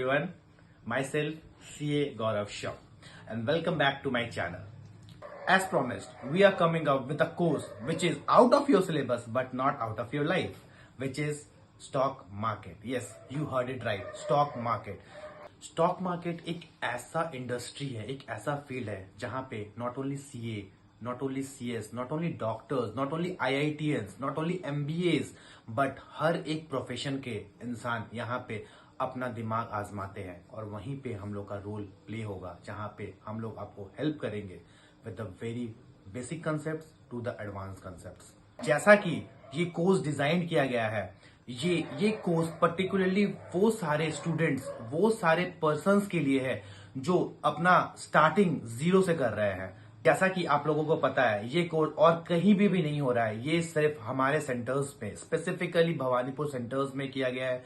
Everyone, myself CA Gaurav Shah and welcome back to my channel. As promised, we are coming out with a course which is out of your syllabus but not out of your life, which is stock market. Yes, you heard it right, stock market. Stock market एक ऐसा industry है, एक ऐसा field है जहां पे not only CA, not only CS, not only doctors, not only IITians, not only MBAs, but हर एक प्रोफेशन के इंसान यहाँ पे अपना दिमाग आजमाते हैं और वहीं पे हम लोग का रोल प्ले होगा, जहां पे हम लोग आपको हेल्प करेंगे with the very basic concepts to the advance concepts. जैसा कि ये कोर्स डिजाइन किया गया है, ये कोर्स पर्टिकुलरली वो सारे स्टूडेंट्स, वो सारे पर्सन्स के लिए है जो अपना स्टार्टिंग जीरो से कर रहे हैं। जैसा कि आप लोगों को पता है, ये कोर्स और कहीं भी नहीं हो रहा है, ये सिर्फ हमारे सेंटर्स में, स्पेसिफिकली भवानीपुर सेंटर्स में किया गया है,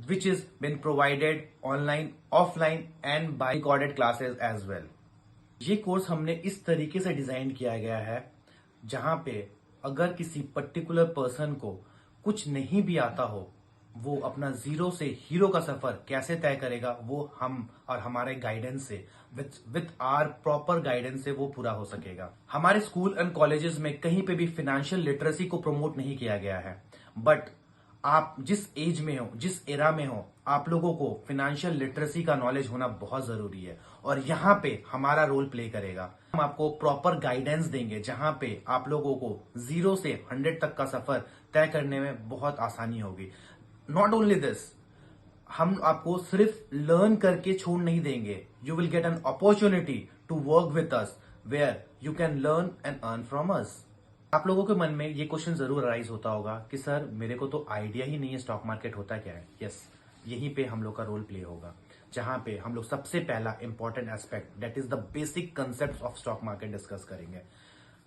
which is been provided online, offline and by recorded classes as well. ये कोर्स हमने इस तरीके से डिजाइन किया गया है जहां पे अगर किसी पर्टिकुलर पर्सन को कुछ नहीं भी आता हो, वो अपना जीरो से हीरो का सफर कैसे तय करेगा, वो हम और हमारे गाइडेंस से, विथ आर प्रॉपर गाइडेंस से वो पूरा हो सकेगा। हमारे स्कूल एंड कॉलेजेस में कहीं पे भी फाइनेंशियल लिटरेसी को प्रमोट नहीं किया गया है, बट आप जिस एज में हो, जिस एरा में हो, आप लोगों को फाइनेंशियल लिटरेसी का नॉलेज होना बहुत जरूरी है और यहाँ पे हमारा रोल प्ले करेगा। हम आपको प्रॉपर गाइडेंस देंगे जहां पे आप लोगों को 0 से 100 तक का सफर तय करने में बहुत आसानी होगी। नॉट ओनली दिस, हम आपको सिर्फ लर्न करके छोड़ नहीं देंगे। You will get an opportunity to work with us where you can learn and earn from us. आप लोगों के मन में ये क्वेश्चन जरूर अराइज होता होगा कि सर मेरे को तो आइडिया ही नहीं है स्टॉक मार्केट होता क्या है। यस, यहीं पे हम लोग का रोल प्ले होगा, जहां पे हम लोग सबसे पहला important aspect that is the basic concept of stock market discuss करेंगे,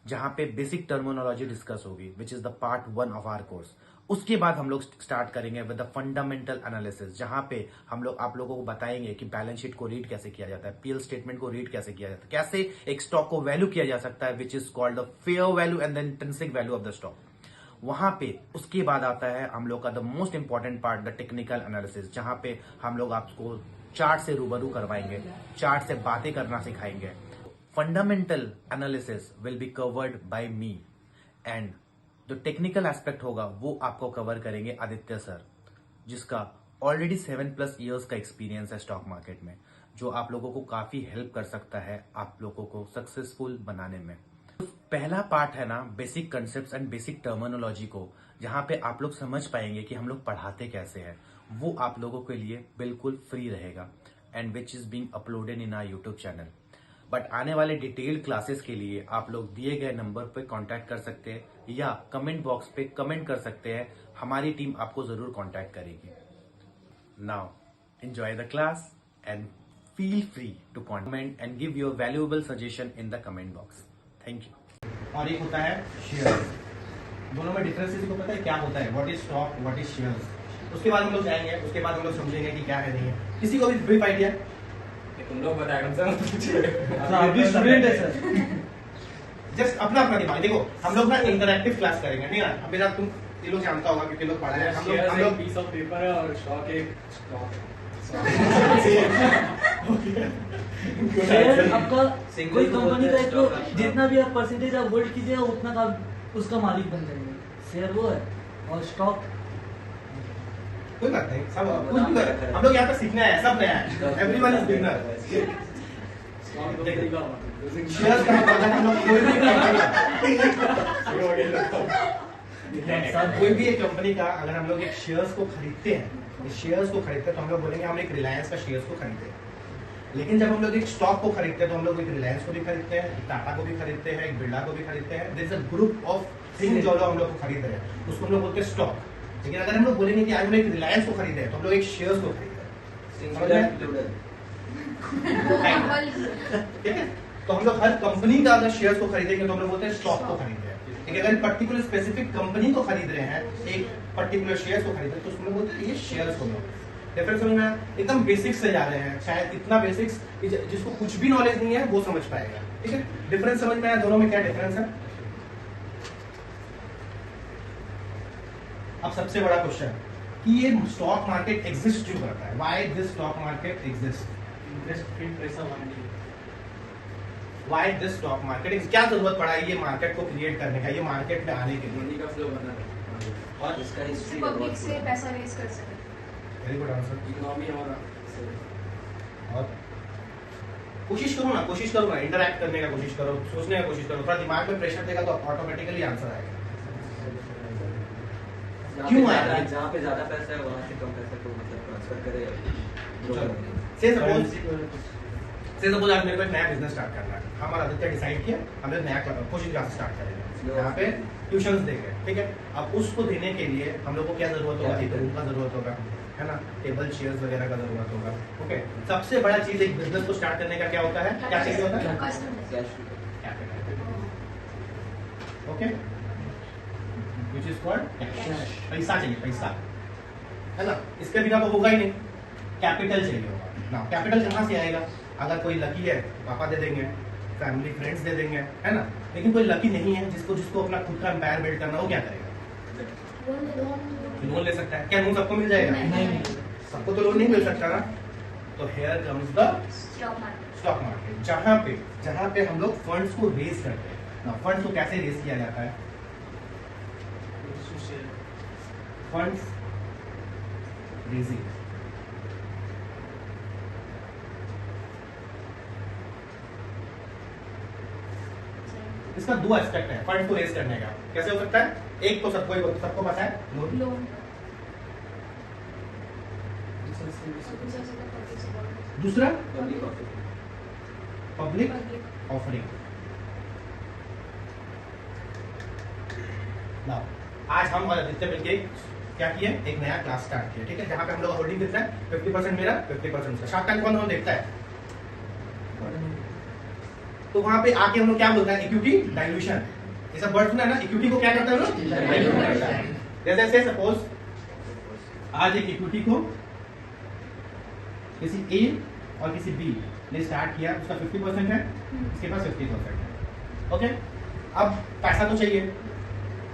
जहां पे बेसिक टर्मिनोलॉजी डिस्कस होगी, which is the part 1 of our course. उसके बाद हम लोग स्टार्ट करेंगे विद द फंडामेंटल एनालिसिस, जहां पे हम लोग आप लोगों को बताएंगे कि बैलेंस शीट को रीड कैसे किया जाता है, पीएल स्टेटमेंट को रीड कैसे किया जाता है, कैसे एक स्टॉक को वैल्यू किया जा सकता है, which is called the fair value and the intrinsic value of the stock. वहां पे उसके बाद आता है हम लोग का the most important part, the technical analysis, जहां पे हम लोग आपको चार्ट से रूबरू करवाएंगे, चार्ट से बातें करना सिखाएंगे। Fundamental analysis will be covered by me and जो टेक्निकल एस्पेक्ट होगा वो आपको कवर करेंगे आदित्य सर, जिसका ऑलरेडी 7+ ईयर्स का एक्सपीरियंस है स्टॉक मार्केट में, जो आप लोगों को काफी हेल्प कर सकता है आप लोगों को सक्सेसफुल बनाने में। पहला पार्ट है ना basic concepts and basic terminology को, जहां पे आप लोग समझ पाएंगे कि हम लोग पढ़ाते कैसे हैं, वो आप लोगों के लिए बिल्कुल फ्री रहेगा and which is being uploaded in our YouTube channel. But आने वाले डिटेल्ड क्लासेस के लिए आप लोग दिए गए नंबर पे कांटेक्ट कर सकते हैं या कमेंट बॉक्स पे कमेंट कर सकते हैं, हमारी टीम आपको जरूर कांटेक्ट करेगी। Now enjoy the class and feel free to comment and give your valuable suggestion in the comment box. Thank you. और एक होता है शेयर, दोनों में डिफरेंस किसी को पता है क्या होता है, what is stock, what is shares. उसके बाद हम लोग जाएंगे, उसके बाद हम लोग समझेंगे कि क्या है नहीं है। किसी को भी ब्रीफ आइडिया? तुम लोग बताएगा सर, आप भी स्टूडेंट है सर। जस्ट अपना अपना दिमाग देखो, हम लोग ना इंटरैक्टिव क्लास करेंगे, नहीं यार अभी तक तुम ये लोग जानता होगा क्योंकि लोग पढ़ा रहे हैं। हम लोग पीस ऑफ पेपर है और स्टॉक एक शेयर आपका कोई कंपनी का एक, तो जितना भी आप परसेंटेज आप होल्ड कीजिएगा उतना का उसका मालिक बन जाएंगे। शेयर वो है और स्टॉक कोई बात नहीं, सब कुछ भी कर, हम लोग यहाँ पे सीखना है, सब नया है, एवरीवन इज बिगिनर। शेयर्स का मतलब हम लोग कोई भी एक कंपनी का अगर हम लोग एक शेयर्स को खरीदते हैं, शेयर्स को खरीदते हैं तो हम लोग बोलेंगे हम एक रिलायंस का शेयर्स को खरीदते हैं। लेकिन जब हम लोग एक स्टॉक को खरीदते हैं तो हम लोग एक रिलायंस को भी खरीदते हैं, एक टाटा को भी खरीदते हैं, एक बिरला को भी खरीदते हैं। There is a group of things जो हम लोग को खरीद रहे हैं, उसको हम लोग बोलते हैं स्टॉक। लेकिन अगर हम लोग बोलेंगे कि आज हम एक रिलायंस को खरीदे तो हम लोग एक शेयर्स को खरीदते हैं, ठीक है। तो हम लोग हर कंपनी का अगर शेयर्स को खरीदेंगे तो हम लोग बोलते हैं स्टॉक को खरीद रहे हैं। लेकिन अगर पर्टिकुलर स्पेसिफिक कंपनी को खरीद रहे हैं, एक पर्टिकुलर शेयर्स को खरीद रहे हैं, तो उसमें बोलते हैं ये शेयर्स को। डिफरेंस समझ में आया? एकदम बेसिक से जा रहे हैं, शायद इतना बेसिक्स जिसको कुछ भी नॉलेज नहीं है वो समझ पाएगा, ठीक है। डिफरेंस समझ में आया दोनों में क्या डिफरेंस है? अब सबसे बड़ा क्वेश्चन, कि ये स्टॉक मार्केट एग्जिस्ट क्यों करता है, why this stock market exist, investment पैसा मांगने व्हाई दिस स्टॉक मार्केट, क्या जरूरत पड़ा है ये मार्केट को क्रिएट करने का, ये मार्केट में आने के लिए। मनी का फ्लो बना है और इसका हिस्ट्री पब्लिक से पैसा रेज कर सके। Very good answer. इकोनॉमी हमारा और कोशिश करो ना, इंटरैक्ट करने का कोशिश करो, सोचने का कोशिश करो, थोड़ा दिमाग में प्रेशर देगा तो ऑटोमेटिकली आंसर आएगा। क्यों आएगा? जहाँ पे ज्यादा पैसा है वहाँ से कम पैसा को मतलब ट्रांसफर करे। से सपोज आज मेरे को एक नया बिजनेस स्टार्ट करना है, हमारा आदित्य डिसाइड किया हम एक नया कोचिंग क्लास स्टार्ट करेंगे, यहाँ पे ट्यूशंस देंगे, ठीक है। अब उसको देने के लिए हम लोग को क्या जरूरत होगा, एक रूम का जरूरत होगा, है ना, टेबल चेयर्स वगैरह का जरूरत होगा, ओके। सबसे बड़ा चीज एक बिजनेस को स्टार्ट करने का क्या होता है, क्या चाहिए होता है, okay, which is called cash, पैसा चाहिए, पैसा, है ना। इसके बिना तो होगा ही नहीं, कैपिटल चाहिए होगा ना। कैपिटल कहाँ से आएगा, अगर कोई लकी है पापा दे देंगे, फैमिली फ्रेंड्स दे देंगे, है ना। लेकिन कोई लकी नहीं है जिसको अपना खुद का एम्पायर बिल्ड करना, वो क्या करेगा, लोन ले सकता है। क्या लोन सबको मिल जाएगा, नहीं, सबको तो लोन नहीं मिल सकता ना। तो here comes the stock market. Stock market, जहाँ पे हम लोग फंड्स को रेज करते हैं ना। फंड्स को कैसे रेज किया जाता है, फंड्स रेजिंग, इसका दो एस्पेक्ट है फंड को रेज करने का। कैसे हो सकता है, एक तो सबको पता है लोन, लोन। दूसरा पब्लिक पब्लिक ऑफरिंग। नाउ आज हम और आदित्य मिलके क्या किए, एक नया क्लास स्टार्ट किया, ठीक है, जहाँ पे हम लोग होल्डिंग कितना है, 50% मेरा 50% उसका। शार्क टैंक कौन देखता है, तो वहां पे आके हम लोग क्या बोलता है, इक्विटी डाइल्यूशन, ये सब वर्ड सुना है ना। इक्विटी को क्या करता है हम लोग, डाइल्यूट करता है। जैसे सपोज आज एक इक्विटी को किसी ए और किसी बी ने स्टार्ट किया, उसका 50% है, इसके पास 50% है, ओके। अब पैसा तो चाहिए,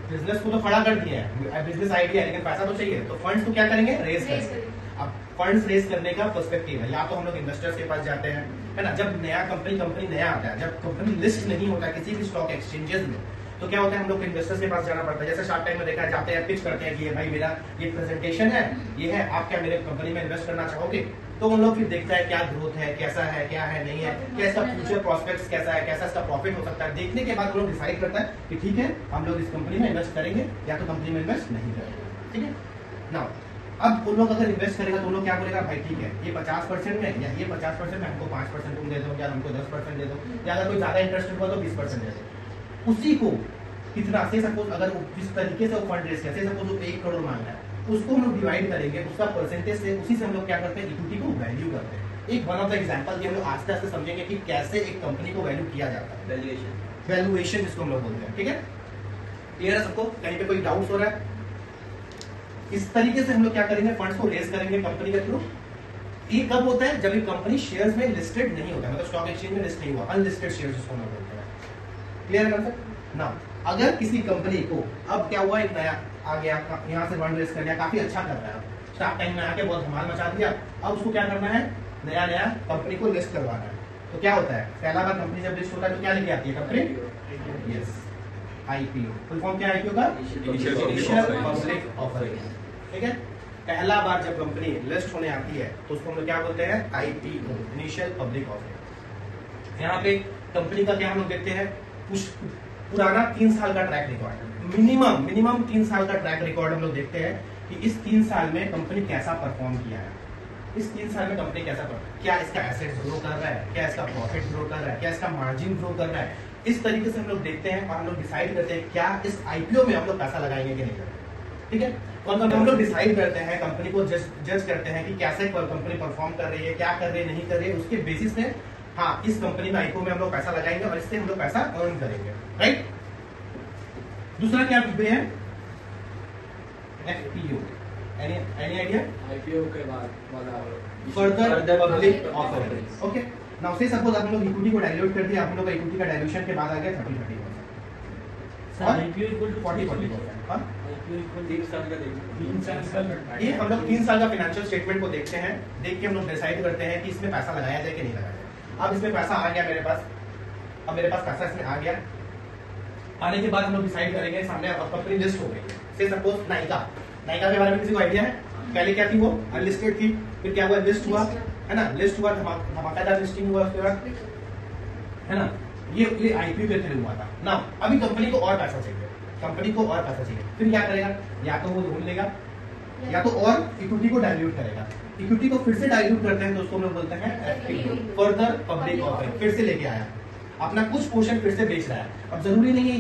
बिजनेस को तो खड़ा कर दिया है, बिजनेस आइडिया, लेकिन पैसा तो चाहिए, तो फंड्स को क्या करेंगे, रेज करेंगे। अब फंड्स रेज करने का पर्सपेक्टिव है, या तो हम लोग इन्वेस्टर्स के पास जाते हैं, है ना। जब नया कंपनी नया आता है, जब कंपनी लिस्ट नहीं होता किसी भी स्टॉक एक्सचेंजेस में, तो क्या होता है, हम लोग इन्वेस्टर्स के पास जाना पड़ता है। जैसे शार्क टाइम में देखा है, जाते हैं, पिच करते हैं कि ये भाई मेरा ये प्रेजेंटेशन है, ये है, आप क्या मेरे कंपनी में इन्वेस्ट करना चाहोगे। तो उन लोग फिर देखता है क्या ग्रोथ है, कैसा है, क्या है, नहीं है, क्या इसका फ्यूचर प्रॉस्पेक्ट्स कैसा है, कैसा इसका प्रॉफिट हो सकता है। देखने के बाद वो लोग डिसाइड करता है कि ठीक है हम लोग इस कंपनी में इन्वेस्ट करेंगे या तो कंपनी में इन्वेस्ट नहीं करेंगे, ठीक है ना। अब उन लोग अगर इन्वेस्ट करेगा तो उन लोग क्या बोलेगा, भाई ठीक है ये 50% में या ये 50% में, हमको 5% तुम दे दो, या हमको 10% दे दो, या अगर कोई ज्यादा इंटरेस्टेड हुआ तो 20% दे दो। उसी को कितना से सपोज अगर वो किस तरीके से वो फंड रेज करते हैं, सपोज वो 1 करोड़ मांग रहा है, उसको हम लोग डिवाइड करेंगे, उसका परसेंटेज से, उसी से हम लोग क्या करते हैं, इक्विटी को वैल्यू करते हैं। एक वन ऑफ द एग्जांपल हम लोग आस्ते आस्ते समझेंगे कि कैसे एक कंपनी को वैल्यू किया जाता है, वैल्यूएशन जिसको हम लोग बोलते हैं, ठीक है। क्लियर है सबको, कहीं पे कोई डाउट्स हो रहा है। इस तरीके से हम लोग क्या करेंगे, फंड्स को रेज करेंगे कंपनी के थ्रू। ये कब होता है, जब ये कंपनी शेयर्स में लिस्टेड नहीं होता, मतलब स्टॉक एक्सचेंज में लिस्ट नहीं हुआ, अनलिस्टेड शेयर्स जिसको हम लोग बोलते हैं। क्लियर है कंसेप्ट ना। अगर किसी कंपनी को अब क्या हुआ, एक नया आ गया, यहाँ से फंड रेज कर लिया, काफी अच्छा कर रहा है, स्टार्ट टाइम में आके बहुत धमाल मचा दिया, अब उसको क्या करना है, नया कंपनी को लिस्ट करवाना है। तो क्या होता है, पहला बार कंपनी जब लिस्ट होता है तो क्या लेके आती है company, yes, IPO. Full form क्या है आईपीओ का, इनिशियल पब्लिक ऑफरिंग, ठीक है। पहला बार जब कंपनी लिस्ट होने आती है तो उसको हम लोग क्या बोलते हैं, आईपीओ, इनिशियल पब्लिक ऑफरिंग। यहाँ पे कंपनी का क्या हम लोग देखते हैं, पुराना 3 साल का ट्रैक रिकॉर्ड, मिनिमम 3 साल का ट्रैक रिकॉर्ड हम लोग देखते हैं कि इस 3 साल में कंपनी कैसा परफॉर्म किया है। इस 3 साल में कंपनी कैसा परफॉर्म, क्या इसका एसेट ग्रो कर रहा है, क्या इसका प्रॉफिट ग्रो कर रहा है, क्या इसका मार्जिन ग्रो कर रहा है। इस तरीके से हम लोग देखते हैं और हम लोग डिसाइड करते हैं क्या इस आईपीओ में हम लोग पैसा लगाएंगे कि नहीं लगाएंगे, ठीक है। और हम लोग डिसाइड करते हैं, कंपनी को जज करते हैं कि कैसे कंपनी परफॉर्म कर रही है, क्या कर रही है, नहीं कर रही है, उसके बेसिस पे हाँ इस कंपनी में आईपीओ में हम लोग पैसा लगाएंगे और इससे हम लोग पैसा अर्न करेंगे, राइट। दूसरा क्या है, एफपीओ, एनी आइडिया, आईपीओ के बाद वाला further public offering, okay. Now से सपोज हम लोग इक्विटी को डाइल्यूट कर दिया, हम लोग का इक्विटी का डाइल्यूशन के बाद आ गया 30-30%, सर आईपीओ इक्वल टू 40-40%, हाँ बिल्कुल 3 साल का देखिए। 3 साल का ये हम लोग 3 साल का फाइनेंशियल स्टेटमेंट को देखते हैं, देख के हम लोग डिसाइड करते हैं कि इसमें पैसा लगाया जाए कि नहीं लगाया जाए। अब इसमें पैसा आ गया मेरे पास, अब मेरे पास पैसा इसमें आ गया, आने के बाद हम लोग डिसाइड करेंगे, सामने अब कंपनी लिस्ट हो गई है। से सपोज नायका, नायका के बारे में किसी को आइडिया है? पहले क्या थी वो? अनलिस्टेड थी, फिर क्या हुआ? लिस्ट हुआ, है ना? लिस्ट हुआ, धमाकेदार लिस्टिंग हुआ उसके बाद, है ना? ये आईपीओ के थ्रू हुआ था ना। अभी कंपनी को और पैसा चाहिए, कंपनी को और पैसा चाहिए, फिर क्या करेगा? या तो वो लोन लेगा या तो और इक्विटी को डाइल्यूट करेगा। इक्विटी को फिर से डाइल्यूट करते हैं तो उसको हम लोग बोलते हैं फर्दर पब्लिक ऑफरिंग। फिर से लेके आया, अपना कुछ पोर्शन फिर से बेच रहा है। अब जरूरी नहीं है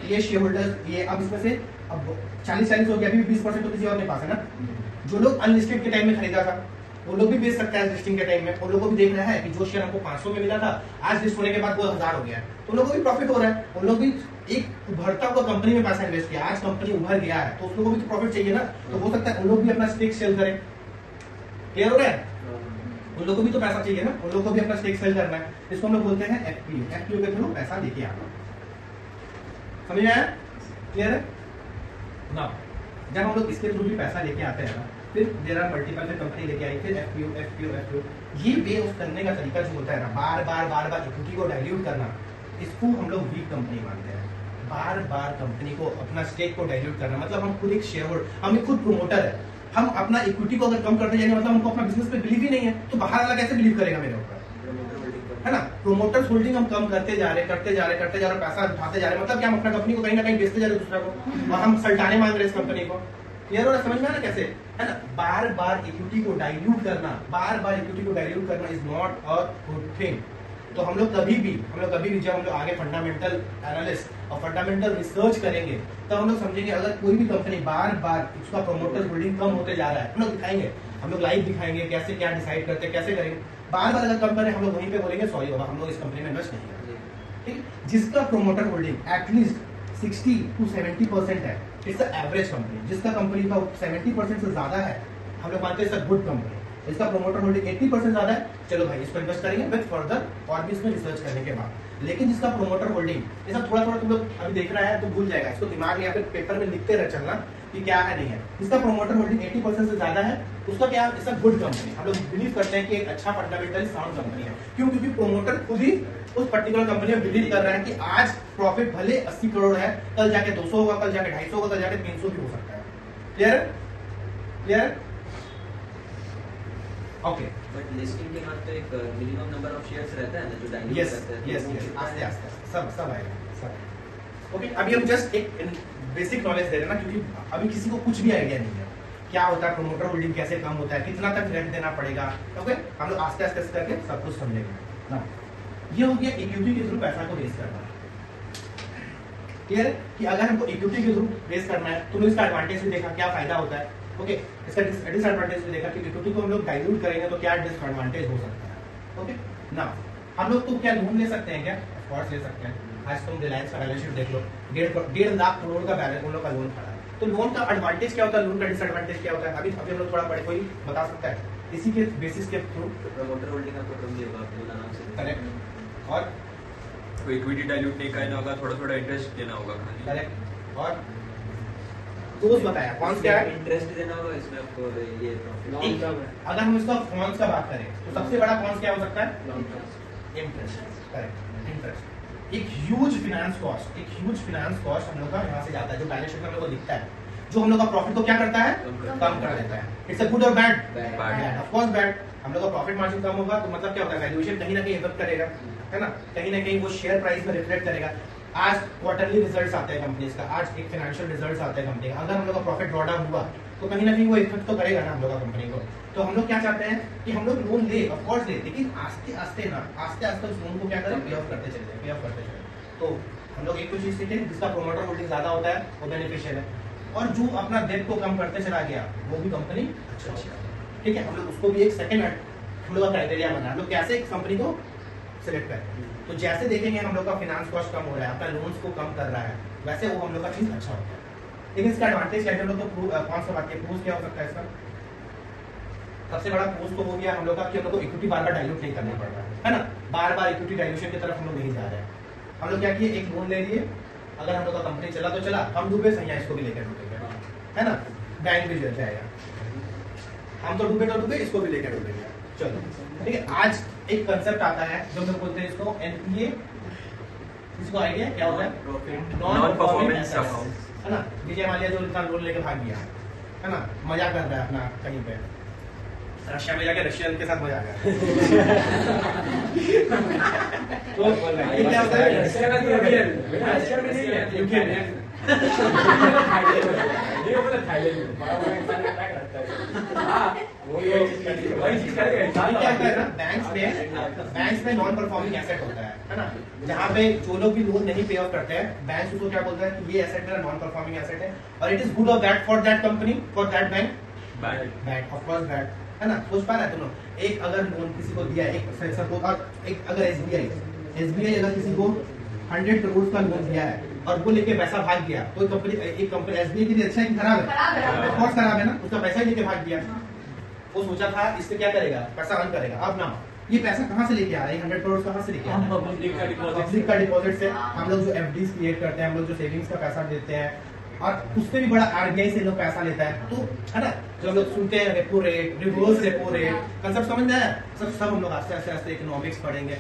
ये शेयर होल्डर्स, ये अब इसमें से अब 40-40 हो गया, अभी 20% तो किसी और के पास है ना। जो लोग अनलिस्टेड के टाइम में खरीदा था वो लोग भी बेच सकता है लिस्टिंग के टाइम में। उन लोगों को भी देख रहा है कि जो शेयर हमको 500 में मिला था आज लिस्ट होने के बाद वो 1000 हो गया है, तो उन लोगों को भी प्रॉफिट हो रहा है। उन लोग भी एक उभरता हुआ कंपनी में पैसा इन्वेस्ट किया, आज कंपनी उभर गया है तो उस लोगों को भी प्रॉफिट चाहिए ना। तो हो सकता है उन लोग भी अपना स्टेक सेल करें। क्लियर हो रहा है? उन लोगों को भी तो पैसा चाहिए ना, उन लोगों को भी अपना स्टेक सेल करना है। इसको हम लोग बोलते हैं एफपीओ। एफपीओ के थ्रू पैसा लेके आना। समझ में आया? क्लियर है ना? जब हम लोग इसके थ्रू भी पैसा लेके आते हैं ना, फिर देर आर मल्टीपल, फिर कंपनी लेके आई, फिर एफपीओ एफपीओ एफपीओ। ये वे ऑफ करने का तरीका जो होता है ना, बार बार इक्विटी को डाइल्यूट करना, इसको हम लोग वीक कंपनी मानते हैं। बार बार कंपनी को अपना स्टेक को डाइल्यूट करना, मतलब हम खुद एक शेयर होल्डर, हम एक खुद प्रोमोटर है, हम अपना इक्विटी को अगर कम करते जाएंगे मतलब हमको अपना बिजनेस पे बिलीव ही नहीं है, तो बाहर वाला कैसे बिलीव करेगा मेरे ऊपर? है ना? प्रोमोटर्स होल्डिंग हम कम करते जा रहे, पैसा उठाते जा रहे, मतलब क्या हम अपना कंपनी को कहीं ना कहीं बेचते जा रहे दूसरा को, और हम सल्टाने मांग रहे इस कंपनी को। क्लियर हो रहा है? समझ में आ रहा कैसे? है ना? बार बार इक्विटी को डाइल्यूट करना, बार बार इक्विटी को डाइल्यूट करना is not a good thing. तो हम लोग कभी भी जब हम लोग आगे फंडामेंटल एनालिस्ट और फंडामेंटल रिसर्च करेंगे तो हम लोग समझेंगे अगर कोई भी कंपनी बार बार उसका प्रोमोटर होल्डिंग कम होते जा रहा है, हम लोग दिखाएंगे, हम लोग लाइव दिखाएंगे कैसे क्या डिसाइड करते हैं, कैसे करेंगे। बार बार अगर कम करें हम लोग वहीं पे बोलेंगे सॉरी बाबा हम लोग इस कंपनी में इन्वेस्ट नहीं करेंगे। ठीक? जिसका प्रोमोटर होल्डिंग एटलीस्ट 60 to 70% है, इट्स एवरेज कंपनी। जिसका कंपनी का 70% से ज्यादा है हम लोग मानते हैं गुड कंपनी। इसका प्रोमोटर होल्डिंग 80% ज्यादा है, चलो भाई इसको इन्वेस्ट करेंगे विद फर्दर और भी इसमें रिसर्च करने के बाद। लेकिन जिसका प्रोमोटर होल्डिंग ऐसा थोड़ा थोड़ा तुम लोग अभी देख रहा है तो भूल जाएगा, इसको दिमाग में या फिर पेपर में लिखते रह चलना कि क्या है नहीं है। जिसका प्रोमोटर होल्डिंग 80% से ज्यादा है उसका क्या है? इसका गुड कंपनी। हम लोग बिलीव करते हैं कि एक अच्छा फंडामेंटल साउंड कंपनी है। क्यों? क्योंकि प्रोमोटर खुद ही उस पर्टिकुलर कंपनी में बिलीव कर रहा है कि आज प्रॉफिट भले 80 करोड़ है, कल जाके 200 होगा, कल जाके 250 होगा, कल जाके 300 भी हो सकता है। Clear? Clear? Okay. But listing के बाद तो एक मिनिमम नंबर ऑफ शेयर्स रहता है ना जो डाइल्यूट यस करते हैं। यस यस, आस्ते आस्ते सब आएगा सब। ओके, अभी हम जस्ट एक बेसिक नॉलेज दे रहे हैं ना, क्योंकि अभी किसी को कुछ भी आइडिया नहीं है क्या होता है प्रोमोटर होल्डिंग, कैसे कम होता है, कितना तक रेंट देना पड़ेगा। ओके, हम लोग आस्ते आस्ते करके सब कुछ समझेंगे ना। ये हो गया इक्विटी के थ्रू पैसा को रेज करना। क्लियर है कि अगर हमको इक्विटी के थ्रू रेज करना है तो इसका एडवांटेज भी देखा, क्या फायदा होता है। ओके, इसका डिसएडवांटेज भी देखा कि इक्विटी को हम लोग डाइल्यूट करेंगे तो क्या डिसएडवांटेज हो सकता है। ओके ना, हम लोग तो क्या लोन ले सकते हैं क्या? ऑफ कोर्स ले सकते हैं। आज तुम रिलायंस का बैलेंस शीट देख लो, 1.5 लाख करोड़ का बैलेंस उन लोग का लोन खड़ा है। तो लोन का एडवांटेज क्या होता है, लोन का डिसएडवांटेज क्या होता है, अभी हम लोग थोड़ा बड़े कोई बता सकता है इसी के बेसिस के थ्रू। प्रमोटर होल्डिंग आपको कम नहीं होगा, आपको आराम से करेक्ट। और तो इक्विटी डाइल्यूट नहीं करना होगा, थोड़ा इंटरेस्ट देना होगा खाली। करेक्ट। और तो बताया कौन क्या है, इंटरेस्ट देना होगा इसमें आपको ये प्रॉफिट। अगर हम इसका कॉन्स का बात करें तो सबसे बड़ा कॉन्स क्या हो सकता है? इंटरेस्ट। करेक्ट, इंटरेस्ट एक ह्यूज फाइनेंस कॉस्ट हम लोग का यहाँ से जाता है, जो बैलेंस शीट में हम लोग को दिखता है, जो हम लोग का प्रॉफिट को क्या करता है? कम कर देता है। इट्स अ गुड और bad? Bad. Of course bad. हम लोग का प्रॉफिट मार्जिन कम होगा तो मतलब क्या होता है, वैल्यूएशन कहीं ना कहीं इफेक्ट करेगा, है ना, कहीं ना कहीं वो शेयर प्राइस में रिफ्लेक्ट करेगा। आज क्वार्टरली रिजल्ट्स आते हैं कंपनीज का, आज एक फाइनेंशियल रिजल्ट्स आते हैं कंपनी का, अगर हम लोग का प्रॉफिट ड्रॉ डाउन हुआ तो कहीं ना कहीं वो इफेक्ट तो करेगा ना हम लोग का कंपनी को। तो हम लोग क्या चाहते हैं कि हम लोग लोन ले, ऑफ कोर्स ले, लेकिन आस्ते आस्ते उस लोन को क्या करें, पे ऑफ करते चले। तो हम लोग एक तो चीज सीखे, जिसका प्रोमोटर होल्डिंग ज्यादा होता है वो बेनिफिशियल है, और जो अपना डेट को कम करते चला गया वो भी कंपनी अच्छी है। ठीक है, हम लोग उसको भी एक सेकंड हम लोग का क्राइटेरिया बना, हम लोग कैसे एक कंपनी को सिलेक्ट करें। तो जैसे देखेंगे हम लोग का फाइनेंस कॉस्ट कम हो रहा है, अपना लोन्स को कम कर रहा है, वैसे वो हम लोग का चीज अच्छा होता है। लेकिन इसका एडवांटेज क्या है, हम लोग तो कौन सा बात है, प्रूफ क्या हो सकता है इसका? सबसे बड़ा प्रूफ तो हो गया हम लोग का कि हम लोग को इक्विटी बार बार डाइल्यूट नहीं करना पड़ रहा है ना, बार बार इक्विटी डाइल्यूशन की तरफ हम लोग नहीं जा रहे हैं। हम लोग क्या किए, एक लोन ले लिए, अगर हम लोग का कंपनी चला तो चला, हम डूबे सही है, इसको भी लेकर डूबेंगे। है ना, बैंक भी जल जाएगा। हम तो डूबे इसको भी लेकर डूबेंगे। चलो ठीक है, आज एक कंसेप्ट आता है जो हम बोलते हैं इसको एनपीए। इसको आइडिया क्या होता है? नॉन परफॉर्मेंस अकाउंट, है ना। विजय माल्या जो इंसान लोन लेके भाग गया है ना, मजा कर रहा है अपना कहीं पे, रशिया में जाके रशियन के साथ मजा आ गया। तो ये क्या होता है? रशिया का तो रशिया में नहीं है, यूके में। ये बोला थाईलैंड में बड़ा बड़ा इंसान अटैक करता है। हाँ वही चीज करेगा ये क्या होता है ना, बैंक्स में नॉन परफॉर्मिंग एसेट होता है ना, जहाँ पे जो लोग भी लोन नहीं पे ऑफ करते हैं, बैंक उसको क्या बोलता है कि ये एसेट मेरा नॉन परफॉर्मिंग एसेट है और it is good of that for that company, for that bank, bad of course bad, है ना। सोच पा रहे हैं तुम लोग, एक अगर लोन किसी को दिया, एक सपोज, और एक अगर एसबीआई अगर किसी को 100 करोड़ का लोन दिया है और वो लेके पैसा भाग गया, तो एक कंपनी एसबीआई के लिए अच्छा है कि खराब है? ऑफ कोर्स खराब है ना, उसका पैसा ही लेके भाग गया। वो सोचा था इससे क्या करेगा, पैसा अर्न करेगा। अब ना ये पैसा कहाँ से लेके आ रहा है? 100 करोड़ कहाँ से लेके आ रहा है? पब्लिक का डिपॉजिट से। हम लोग जो एफडीज क्रिएट करते हैं, हम लोग जो सेविंग्स का पैसा देते हैं, और उससे भी बड़ा आरबीआई से लोग पैसा लेता है। तो है ना, जब लोग सुनते हैं repo rate, reverse repo rate, concept समझ में आया? सब हम लोग आस्ते आस्ते इकोनॉमिक्स पढ़ेंगे।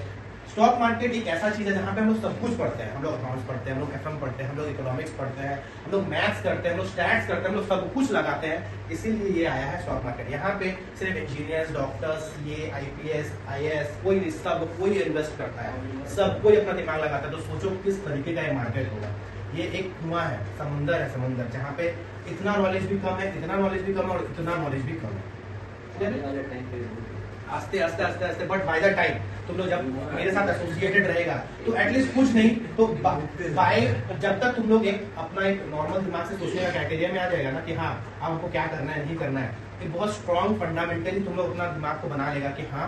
स्टॉक मार्केट एक ऐसा चीज है जहाँ पे हम लोग सब कुछ पढ़ते हैं। हम लोग अकाउंट्स पढ़ते हैं, हम लोग एफएम पढ़ते हैं, हम लोग इकोनॉमिक्स पढ़ते हैं, हम लोग मैथ्स करते हैं, हम लोग स्टैट्स करते हैं, हम लोग सब कुछ लगाते हैं। इसीलिए ये आया है स्टॉक मार्केट। यहाँ पे सिर्फ इंजीनियर्स, डॉक्टर्स, ये आईपीएस, आईएएस, कोई सब कोई इन्वेस्ट करता है, सब कोई अपना दिमाग लगाता है। तो सोचो किस तरीके का ये मार्केट होगा। ये एक कुआं है, समुंदर है, समुंदर जहाँ पे इतना नॉलेज भी कम है, इतना नॉलेज भी कम है और इतना नॉलेज भी कम है। आस्ते आस्ते आस्ते आस्ते बट बाय द टाइम तुम लोग जब मेरे साथ एसोसिएटेड रहेगा तो एटलीस्ट कुछ नहीं तो बाय जब तक तुम लोग एक अपना एक नॉर्मल दिमाग से सोचने का क्राइटेरिया में आ जाएगा ना कि हाँ अब हमको क्या करना है, नहीं करना है, एक बहुत स्ट्रॉन्ग फंडामेंटली तुम लोग अपना दिमाग को बना लेगा कि हाँ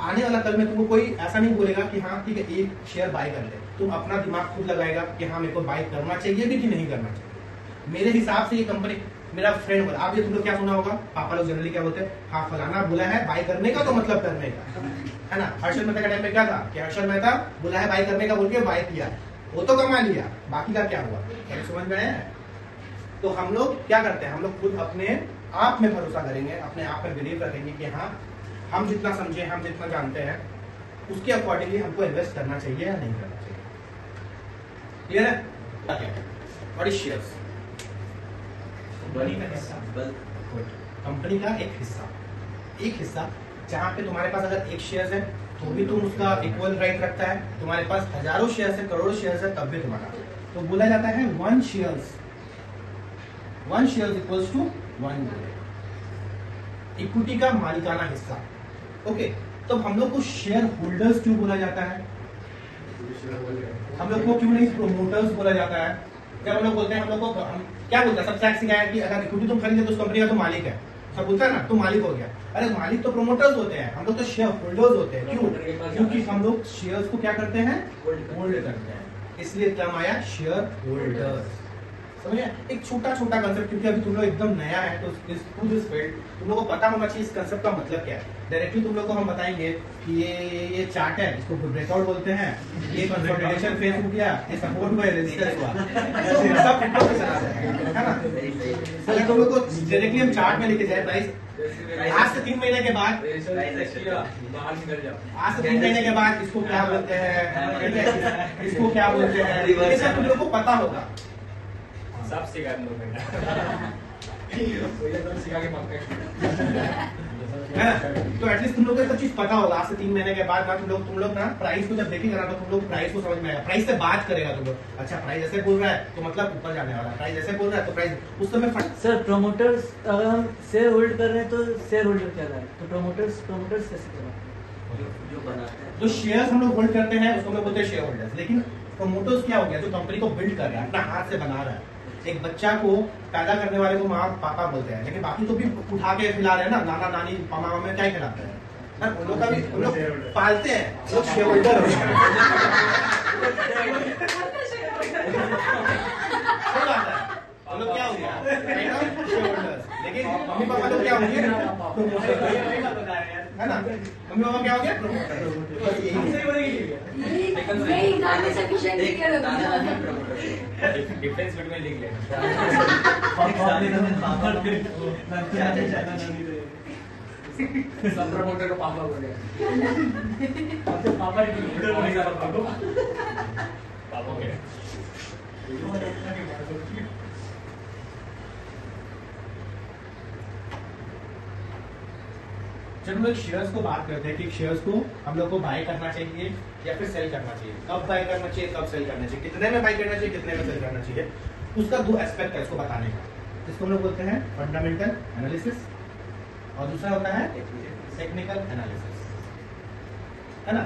आने वाला कल में तुमको कोई ऐसा नहीं बोलेगा कि हाँ ठीक है एक शेयर बाय कर ले। तुम अपना दिमाग खुद लगाएगा कि हाँ मेरे को बाय करना चाहिए भी कि नहीं करना चाहिए। मेरे हिसाब से ये कंपनी, मेरा फ्रेंड बोला, आप ये तुम लोग क्या सुना होगा, पापा लोग जनरली क्या बोलते हैं, हाँ फलाना बोला है बाय करने का तो मतलब करने का, है ना। हर्षद मेहता का टाइम पे क्या था कि हर्षद मेहता बोला है बाय करने का, बोल के बाय किया, वो तो कमा लिया, बाकी का क्या हुआ, क्या समझ में आया? तो हम लोग क्या करते हैं, हम लोग खुद अपने आप में भरोसा करेंगे, अपने आप में बिलीव रखेंगे कि हाँ हम जितना समझे, हम जितना जानते हैं उसके अकॉर्डिंगली हमको इन्वेस्ट करना चाहिए या नहीं करना चाहिए। क्लियर है? और इस शेयर्स कंपनी का एक हिस्सा जहां पे तुम्हारे पास अगर एक शेयर है तो भी तुम उसका इक्वल राइट रखता है, तुम्हारे पास हजारों शेयर है, करोड़ों शेयर है, तब भी तुम्हारा। तो बोला जाता है one shares equals to one equity का मालिकाना हिस्सा। ओके, तो हम लोग को शेयर होल्डर्स क्यों बोला जाता है? हम लोग को क्यों नहीं प्रोमोटर्स बोला जाता है? जब हम लोग बोलते हैं, हम लोग को हम क्या बोलते हैं, सब टैक्स सिखाया है कि अगर इक्विटी तुम खरीदे तो उस कंपनी का तो मालिक है, सब बोलता है ना, तो मालिक हो गया। अरे मालिक तो प्रोमोटर्स होते हैं, हम लोग तो शेयर होल्डर्स होते हैं। क्यों? क्योंकि हम लोग शेयर्स को क्या करते हैं, होल्ड करते हैं, इसलिए टर्म आया शेयर होल्डर्स। समझे? एक छोटा छोटा कंसेप्ट, क्योंकि अभी तुम लोग एकदम नया है तो दिस फील्ड तुम लोगों को पता होना चाहिए इस कंसेप्ट का मतलब क्या है। डायरेक्टली तुम लोग को हम बताएंगे कि ये चार्ट है, इसको ब्रेकआउट बोलते हैं, ये कंसोलिडेशन फेज हो गया, ये सपोर्ट हुआ, रेजिस्टेंस हुआ, सब ऊपर से चला जाएगा, है ना। तो तुम लोग को डायरेक्टली हम चार्ट में लेके जाए प्राइस आज से 3 महीने के बाद, आज से 3 महीने के बाद इसको क्या बोलते हैं, इसको क्या बोलते हैं, ये सब तुम लोग को पता होगा। सब सिखा दो सिखा के है ना। तो एटलीस्ट तुम लोग को सब चीज पता होगा। आज से 3 महीने के बाद तुम लोग ना प्राइस को जब देखेगा ना तो तुम लोग प्राइस को समझ में आएगा, प्राइस से बात करेगा तुम लोग, अच्छा प्राइस ऐसे बोल रहा है तो मतलब ऊपर जाने वाला, प्राइस ऐसे बोल रहा है तो प्राइस उस समय। सर प्रमोटर्स, अगर हम शेयर होल्ड कर रहे हैं तो शेयर होल्डर क्या है, तो प्रमोटर्स कैसे कराते हैं? जो बनाते हैं, जो शेयर्स हम लोग होल्ड करते हैं उसको हम लोग बोलते हैं शेयर होल्डर्स। लेकिन प्रमोटर्स क्या हो गया, जो कंपनी को बिल्ड कर रहा है, अपना हाथ से बना रहा है। एक बच्चा को पैदा करने वाले को माँ पापा बोलते हैं, लेकिन बाकी तो भी उठा के खिला रहे हैं ना, नाना नानी मामा मामा क्या खिलाते हैं ना, उन लोग का भी उन लोग पालते हैं, उन लोग शेयर होल्डर होते हैं। सही बात है, उन लोग क्या हो गया शेयर होल्डर्स, लेकिन मम्मी पापा लोग क्या होंगे, है ना। मम्मी पापा क्या हो गया? प्रमोटर। बस यही सही बोलेगी। यही गाने sufficient देख, clear हो दादा गया। दादी प्रमोटर डिफरेंस बिटवीन लिख लेना सब प्रमोटर का पापा बोल गया। पापा की पापा के जब हम लोग शेयर्स को बात करते हैं कि शेयर्स को हम लोग को बाय करना चाहिए या फिर सेल करना चाहिए, कब बाय करना चाहिए, कब सेल करना चाहिए, कितने में बाय करना चाहिए, कितने में सेल करना चाहिए, उसका दो एस्पेक्ट है इसको बताने का। इसको हम लोग बोलते हैं फंडामेंटल एनालिसिस और दूसरा होता है टेक्निकल एनालिसिस, है ना?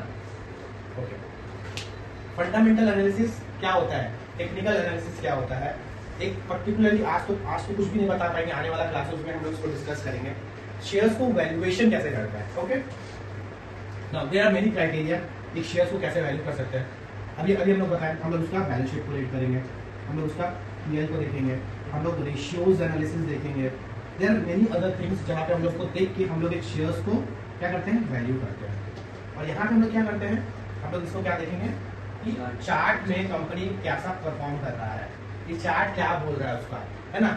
ओके, फंडामेंटल एनालिसिस क्या होता है, टेक्निकल एनालिसिस क्या होता है, एक पर्टिकुलरली आज तो कुछ भी नहीं बता पाएंगे, आने वाला क्लासेस में हम लोग इसको डिस्कस करेंगे। शेयर्स को वैल्यूएशन कैसे करता है, okay? Now there are many criteria, एक शेयर्स को कैसे वैल्यू कर सकते हैं। अभी हम लोग बताएं, हम लोग उसका बैलेंस शीट को रीड करेंगे, हम लोग उसका पीएल को देखेंगे, हम लोग रेशियोज एनालिसिस देखेंगे। There are many other things जहाँ पे हम लोग को देख के हम लोग एक शेयर्स को क्या करते हैं, वैल्यू करते हैं। और यहाँ पे हम लोग क्या करते हैं, हम लोग इसको क्या देखेंगे कि चार्ट में कंपनी कैसा परफॉर्म कर रहा है, ये चार्ट क्या बोल रहा है उसका, है ना?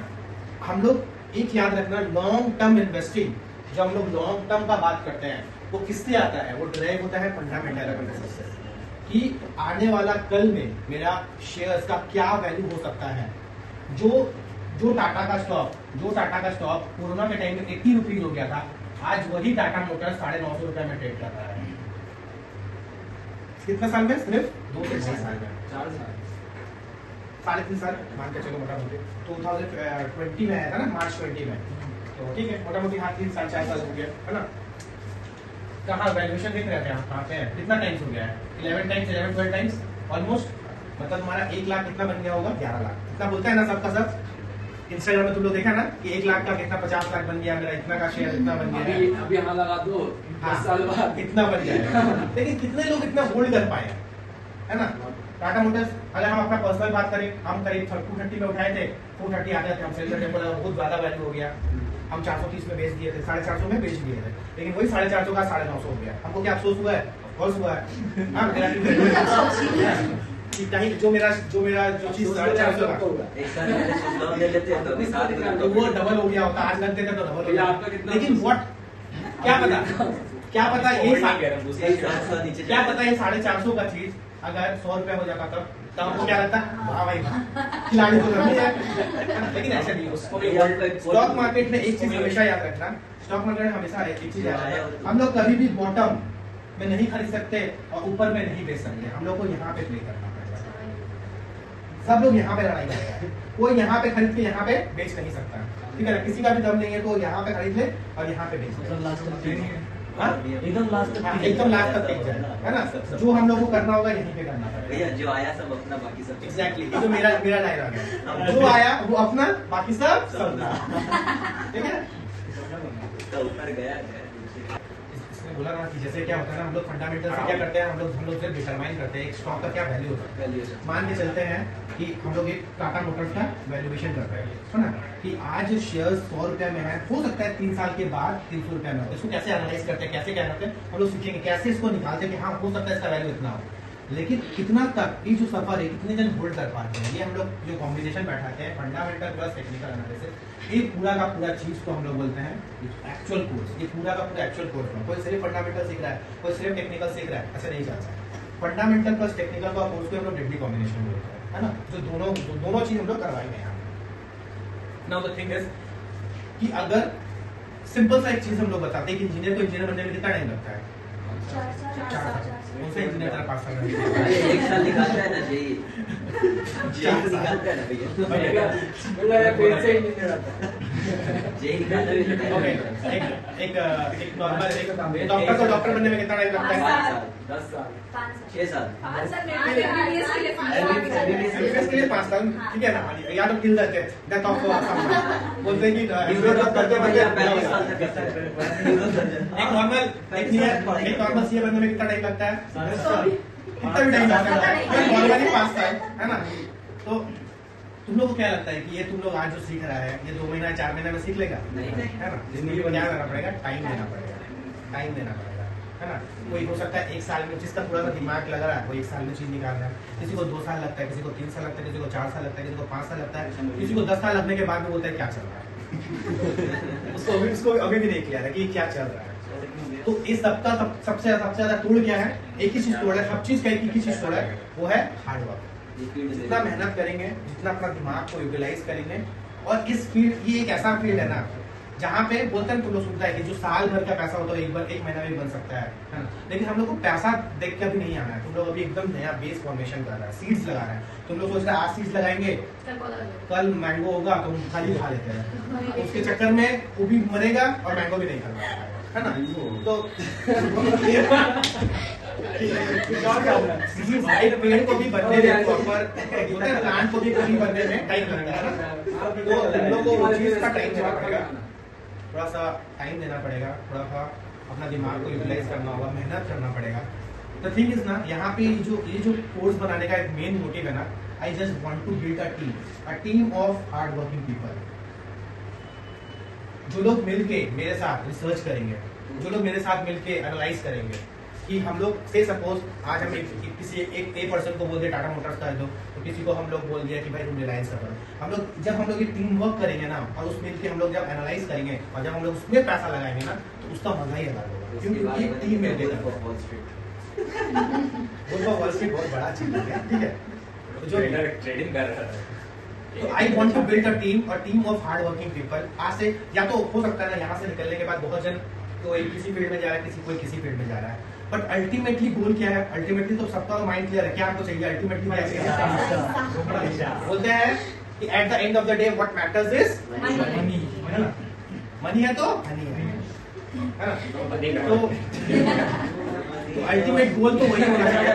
हम लोग एक याद रखना, लॉन्ग टर्म इन्वेस्टिंग, जब हम लोग लॉन्ग टर्म का बात करते हैं वो किससे आता है, वो ड्राइव होता है फंडामेंटल एनालिसिस से, कि आने वाला कल में मेरा शेयर्स का क्या वैल्यू हो सकता है। जो टाटा का स्टॉक कोरोना के टाइम में 80 रुपीज हो गया था, आज वही टाटा मोटर्स 950 रुपए में ट्रेड कर रहा है। कितने साल में? सिर्फ 2 से 6 साल में, 4 साल 3.5 साल मान के चलो मोटा मोटी। 2020 में आया था ना, मार्च 20 में, तो ठीक है मोटा मोटी, हाँ 3 साल 4 साल हो गया, है ना? कहाँ वैल्यूएशन देख रहे थे आप, कहाँ पे है, कितना टाइम्स हो गया है, 11 टाइम्स 11-12 टाइम्स ऑलमोस्ट, मतलब तुम्हारा 1 लाख कितना बन गया होगा, 11 लाख, इतना बोलता है ना सबका सब। इंस्टाग्राम में तुम लोग देखा ना कि 1 लाख का कितना 50 लाख बन गया, मेरा इतना का शेयर इतना बन गया है, अभी यहाँ लगा दो 10 साल बाद इतना बन जाएगा। लेकिन कितने लोग इतना होल्ड कर पाए, है ना? टाटा मोटर्स, अगर हम अपना पर्सनल बात करें, हम करीब 230 में उठाए थे, 430 आ गए थे, हम सेल करने को बहुत ज्यादा वैल्यू हो गया, हम 430 में बेच दिए थे, 450 में बेच दिए थे, लेकिन वही 450 का 950 हो गया। हमको क्या अफसोस हुआ है? अफसोस हुआ है, हाँ मेरा कि कहीं जो मेरा जो चीज 450 का एक साल पहले सुल्तान ले लेते हैं तो अभी 7 लाख तो वो डबल हो गया होता, आज लगते थे तो डबल हो भैया, गया। आपका कितना लेकिन व्हाट, क्या पता ये क्या पता ये 450 का चीज अगर 100 रुपया हो जाता तब हमको क्या लगता, वाह भाई वाह, खिलाड़ी तो करनी है। लेकिन ऐसा नहीं, उसको स्टॉक मार्केट में एक चीज हमेशा याद रखना, स्टॉक मार्केट में हमेशा एक चीज याद रखना, हम लोग कभी भी बॉटम में नहीं खरीद सकते और ऊपर में नहीं बेच सकते, हम लोग को यहाँ पे प्ले करना पड़ेगा। सब लोग यहाँ पे लड़ाई करेगा, कोई यहाँ पे खरीद के यहाँ पे बेच नहीं सकता, ठीक है ना? किसी का भी दम नहीं है तो यहाँ पे खरीद ले और यहाँ पे बेच ले, हाँ? एकदम लास्ट तक हाँ, एकदम लास्ट तक टिक जाए, है ना? जो हम लोग को करना होगा यहीं पे करना पड़ेगा। भैया जो आया सब अपना, बाकी सब एग्जैक्टली, ये तो मेरा डायलॉग है, जो आया वो अपना, बाकी सब सबका, ठीक है? उसका ऊपर गया इसने बोला ना कि जैसे क्या होता है ना, हम लोग फंडामेंटल से क्या करते हैं, हम लोग सिर्फ डिटरमाइन करते हैं एक स्टॉक का क्या वैल्यू होता है। मान के चलते हैं कि हम लोग एक टाटा मोटर्स का वैल्यूएशन कर रहे हैं, है ना? कि आज शेयर 100 रुपए में है, हो सकता है 3 साल के बाद 300 रुपए में हो। इसको कैसे एनालाइज करते हैं, कैसे क्या करते हैं, हम लोग सीखेंगे कैसे इसको निकालते हैं कि हाँ हो सकता है इसका वैल्यू इतना हो, लेकिन कितना तक ये जो सफर है कितने जन होल्ड कर पाते हैं, ये हम लोग जो कॉम्बिनेशन बैठाते हैं फंडामेंटल प्लस टेक्निकल एनालिसिस, ये पूरा का पूरा चीज को हम लोग बोलते हैं एक्चुअल कोर्स। ये पूरा का पूरा एक्चुअल कोर्स में कोई सिर्फ फंडामेंटल सीख रहा है, कोई सिर्फ टेक्निकल सीख रहा है, ऐसा नहीं चलता है। फंडामेंटल प्लस टेक्निकल का कोर्स को हम लोग डिग्री कॉम्बिनेशन बोलते हैं, है ना? जो दोनों चीज हम लोग करवाएंगे यहाँ। नाउ द थिंग इज कि अगर सिंपल सा एक चीज हम लोग बताते हैं कि इंजीनियर को इंजीनियर बनने में कितना टाइम लगता है, 4 साल। उनसे इंजीनियर 5 साल में अरे 1 साल निकालता है ना जेई निकालता है ना भैया, बोला पेट से ही नहीं रहता जेई निकालना भी तो ओके, टाइम एक नॉर्मल एक डॉक्टर को डॉक्टर बनने में कितना टाइम लगता है? 10 साल 6 साल 5 साल में MBBS के लिए 5 एमबीबीएस के लिए 5 साल, ठीक है ना? या तो किल डेथ ऑफ समवन, बोलते हैं कि यूरोप करते करते 35 साल तक करता है। एक नॉर्मल सीए बनने में कितना टाइम लगता है? कितना भी टाइम लगता है, नॉर्मली 5 साल, है ना? तो तुम लोग को क्या लगता है कि ये तुम लोग आज जो सीख रहा है ये 2 महीना 4 महीने में सीख लेगा? नहीं। है ना? जिंदगी को क्या करना पड़ेगा, टाइम देना पड़ेगा, टाइम देना पड़ेगा। है ना। कोई हो सकता है 1 साल में, जिसका थोड़ा सा दिमाग लग रहा है वो 1 साल में चीज निकाल रहा है, किसी को 2 साल लगता है, किसी को 3 साल लगता है, किसी को 4 साल लगता है, किसी को 5 साल लगता है, किसी को 10 साल लगने के बाद में बोलता है क्या चल रहा है। उसको अभी भी नहीं क्लियर है कि क्या चल रहा है। तो इस सबका सबसे ज्यादा टूल क्या है, एक ही चीज टूल है, सब चीज का एक ही चीज टूल है, वो है हार्ड वर्क। जितना मेहनत करेंगे, जितना अपना दिमाग को यूटिलाइज करेंगे, और इस फील्ड, ये एक ऐसा फील्ड है ना जहाँ पे बोलते हैं, तुम लोग सुनता है कि जो साल भर का पैसा होता है एक महीना में बन सकता है ना। लेकिन हम लोग को पैसा देख के अभी नहीं आना है। तुम लोग अभी एकदम नया बेस फॉर्मेशन कर रहा है, सीड्स लगा रहा है। तुम लोग सोच रहे हैं आज सीड्स लगाएंगे, कल मैंगो होगा तो हम खाली खा लेते हैं, उसके चक्कर में वो भी मरेगा और मैंगो भी नहीं खा पाएगा, है ना। तो भाई पेड़ को भी बनने में प्रॉपर, प्लांट को भी कभी बनने में टाइम लगता है ना। तो तुम लोग को वो चीज का टाइम देना पड़ेगा, थोड़ा सा टाइम देना पड़ेगा, थोड़ा सा अपना दिमाग को यूटिलाइज करना होगा, मेहनत करना पड़ेगा। द थिंग इज ना, यहाँ पे ये जो कोर्स बनाने का एक मेन मोटिव है ना, I just want to build a team of hard working people, जो लोग मिलके मेरे साथ रिसर्च करेंगे, जो लोग मेरे साथ मिलके एनालाइज करेंगे कि हम लोग से सपोज आज हम किसी एक पर्सन को बोल दिया टाटा मोटर्स कर दो, तो किसी को हम लोग बोल दिया कि भाई तुम रिलायंस का करो। हम लोग जब हम लोग ये टीम वर्क करेंगे ना, और उस मिलके हम लोग जब एनालाइज करेंगे और जब हम लोग उसमें पैसा लगाएंगे ना, तो उसका मजा ही अलग होगा, क्योंकि एक टीम में वॉल स्ट्रीट बहुत बड़ा चीज है, ठीक है। तो जो ट्रेडिंग कर रहा है, तो I want to build a team of hard working people. आज से या तो हो सकता है ना, यहाँ से निकलने के बाद बहुत जन कोई किसी फील्ड में जा रहा है, कोई किसी फील्ड में जा रहा है, बट अल्टीमेटली गोल क्या है? अल्टीमेटली तो सबका माइंड क्लियर है, क्या हमको चाहिए अल्टीमेटली बोलते हैं कि at the end of the day what matters is money, है ना। मनी है तो हनी है ना। तो अल्टीमेट गोल तो वही होना चाहिए।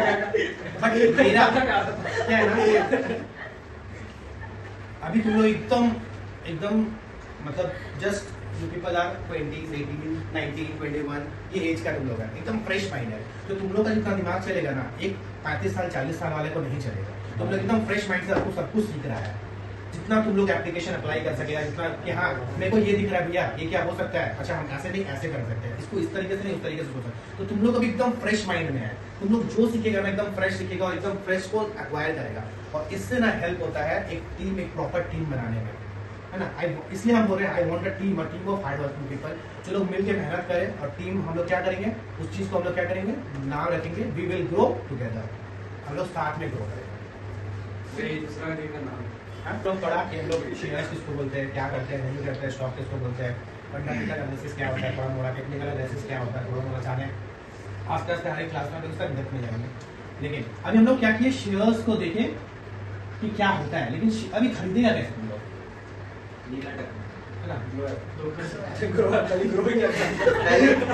बट मेरा क्या है ना, अभी तुम लोग एकदम मतलब जस्ट जो पीपल आर 20, 18, 19, 21 ये एज का तुम लोग है, एकदम फ्रेश माइंड है। तो तुम लोग का जितना दिमाग चलेगा ना, एक 35 साल 40 साल वाले को नहीं चलेगा। तुम लोग एकदम फ्रेश माइंड से आपको सब कुछ सीख रहा है। जितना तुम लोग एप्लीकेशन अप्लाई कर सकेगा, जितना कि हाँ मेरे को ये दिख रहा है भैया ये क्या हो सकता है, अच्छा हम ऐसे नहीं ऐसे कर सकते हैं, इसको इस तरीके से नहीं उस तरीके से हो सकता है। तो तुम लोग अभी एकदम फ्रेश माइंड में है। तुम लोग जो सीखेगा ना एकदम फ्रेश सीखेगा और एकदम फ्रेश को एक्वायर करेगा, और इससे ना हेल्प होता है एक प्रॉपर टीम बनाने में, है ना। इसलिए हम बोल रहे हैं I want a team of hard working people, जो लोग मिलकर मेहनत करें। और टीम हम लोग क्या करेंगे, उस चीज को हम लोग क्या करेंगे, नाम रखेंगे वी विल ग्रो टुगेदर, हम लोग साथ में ग्रो करेंगे। दूसरा टीम का नाम हम लोग पढ़ा कि हम लोग शेयर्स किसको बोलते हैं, क्या करते हैं, नहीं करते हैं, स्टॉक किसको बोलते हैं, फंडामेंटल एनालिसिस क्या होता है, थोड़ा मोड़ा टेक्निकल एनालिसिस क्या होता है, थोड़ा मोड़ा जाने आस्ते आस्ते हर एक क्लास में उसका डेप्थ में जाएंगे। लेकिन अभी हम लोग क्या किए, शेयर्स को देखें कि क्या होता है, लेकिन अभी खरीदेगा कैसे तुम लोग, है ना।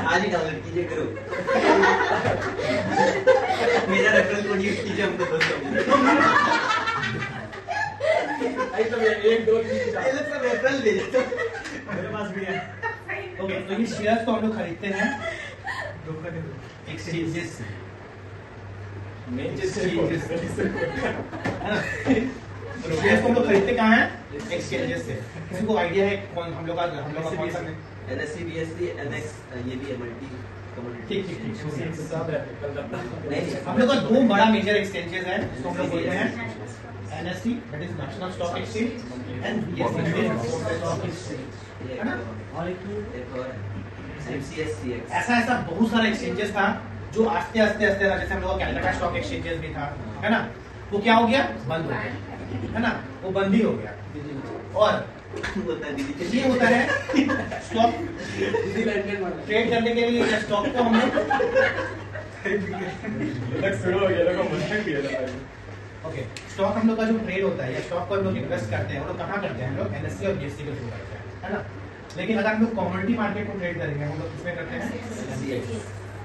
आज ही डाउनलोड कीजिए, करो मेरा रेफरल कोड यूज कीजिए हमको दोस्तों। एक दो तीन चार सब रेफरल दे दो, मेरे पास भी है। ओके, तो ये शेयर्स को हम लोग खरीदते हैं एक्सचेंजेस से, शेयर्स को हम लोग खरीदते कहाँ हैं, एक्सचेंजेस से। किसी को आइडिया है कौन हम लोग का कौन सा? NSE, BSE, NX, ये भी है मल्टी कमोडिटी। ठीक नहीं, हम लोग का 2 बड़ा मेजर एक्सचेंजेस है, जिसको हम लोग बोलते हैं NSE that is national stock exchange and BSE stock exchange, है ना। और एक और MCX, ऐसा बहुत सारा एक्सचेंजेस था जो आस्ते आस्ते जैसे हम लोग का कैलकाटा स्टॉक एक्सचेंजेस भी था, है ना। वो क्या हो गया, बंद हो गया, है ना, वो बंद ही हो गया। और ये होता है स्टॉक ट्रेड करने के लिए, या स्टॉक को हम लोग ओके, स्टॉक हम लोग का जो ट्रेड होता है या स्टॉक को हम लोग इन्वेस्ट करते हैं, वो लोग कहाँ करते हैं, हम लोग NSE और BSE के थ्रू करते हैं, है ना। लेकिन अगर हम लोग कमोडिटी मार्केट को ट्रेड करेंगे, हम लोग किसमें करते हैं,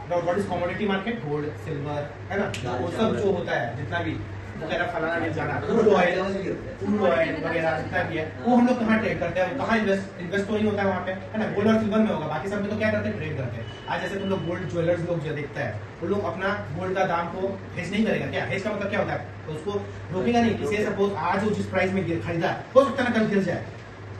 what is commodity market, gold, silver, है ना। वो सब जो होता है जितना भी वगैरह फलाना ढिमकाना, क्रूड ऑयल वगैरह जितना भी है, वो हम लोग कहाँ ट्रेड करते हैं, वो कहाँ इन्वेस्ट तो नहीं होता है वहाँ पे, है ना। गोल्ड और सिल्वर में होगा, बाकी सब में तो क्या करते हैं, ट्रेड करते हैं। आज जैसे तुम लोग गोल्ड ज्वेलर्स लोग जो देखता है, वो लोग अपना गोल्ड का दाम को हेज नहीं करेगा। क्या हेज का मतलब क्या होता है, तो उसको रोकेगा नहीं कि सपोज आज वो जिस प्राइस में खरीदा हो सकता है ना कल गिर जाए,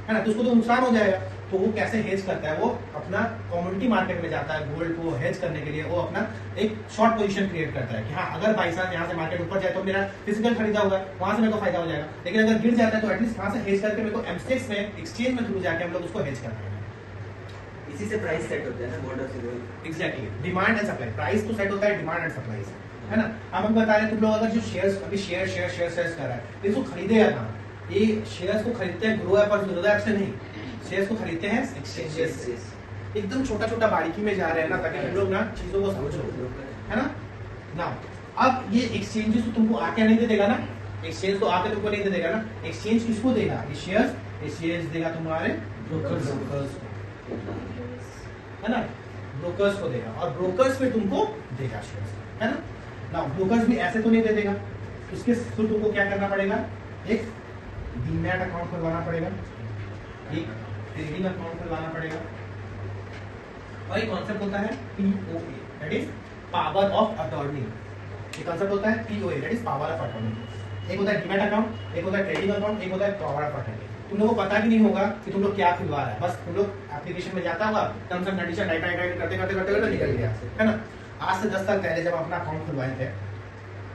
है ना, तो उसको तो नुकसान हो जाएगा। तो वो कैसे हेज करता है, वो अपना कमोडिटी मार्केट में जाता है गोल्ड को हेज करने के लिए, वो अपना एक शॉर्ट पोजीशन क्रिएट करता है कि हाँ अगर बाई चांस यहाँ से मार्केट ऊपर जाए तो मेरा फिजिकल खरीदा होगा, वहां से मेरे को फायदा हो जाएगा, लेकिन अगर गिर जाता है तो एटलीस्ट वहां से हेज करके मेरे को एमसीएक्स में एक्सचेंज में थ्रू जाके हम लोग उसको हेज करते हैं। इसी से प्राइस सेट होता है ना, गोल्ड और silver. Exactly, demand and supply, price तो सेट होता है डिमांड एंड सप्लाई से, है ना। अब हम बता रहे हैं तुम लोग अगर जो शेयर्स अभी शेयर कर रहा है तो इसको खरीदेगा कहाँ, ये शेयर्स को खरीदते हैं ग्रो ऐप और जीरो ऐप से नहीं, शेयर्स को खरीदते हैं एक्सचेंजेस से। एकदम छोटा छोटा बारीकी में जा रहे हैं ना ताकि तुम लोग ना चीजों को समझो, है ना। ना अब ये एक्सचेंजेस तो तुमको आके नहीं दे देगा ना, एक्सचेंज तो आके तुमको नहीं दे देगा ना, एक्सचेंज किसको देगा, ये शेयर्स एक्सचेंज देगा तुम्हारे ब्रोकर्स को, है ना, ब्रोकर्स को देगा और ब्रोकर्स फिर तुमको देगा शेयर्स, है ना। ना ब्रोकर्स भी ऐसे तो नहीं दे देगा, उसके थ्रू तुमको क्या करना पड़ेगा, एक डीमैट अकाउंट खुलवाना पड़ेगा, एक ट्रेडिंग अकाउंट खुलवाना पड़ेगा, और एक कॉन्सेप्ट होता है POA, that is power of attorney. ये कॉन्सेप्ट होता है POA, that is power of attorney. एक होता है डीमैट अकाउंट, एक होता है ट्रेडिंग अकाउंट, एक होता है पावर ऑफ अटॉर्नी। तुम लोगों को पता भी नहीं होगा कि तुम लोग क्या खुलवा रहा है, बस तुम लोग एप्लीकेशन में जाता होगा, टर्म्स एंड कंडीशन टाइप करते करते करते करते निकल गया, है ना। आज से 10 साल पहले जब अपना अकाउंट खुलवाए थे,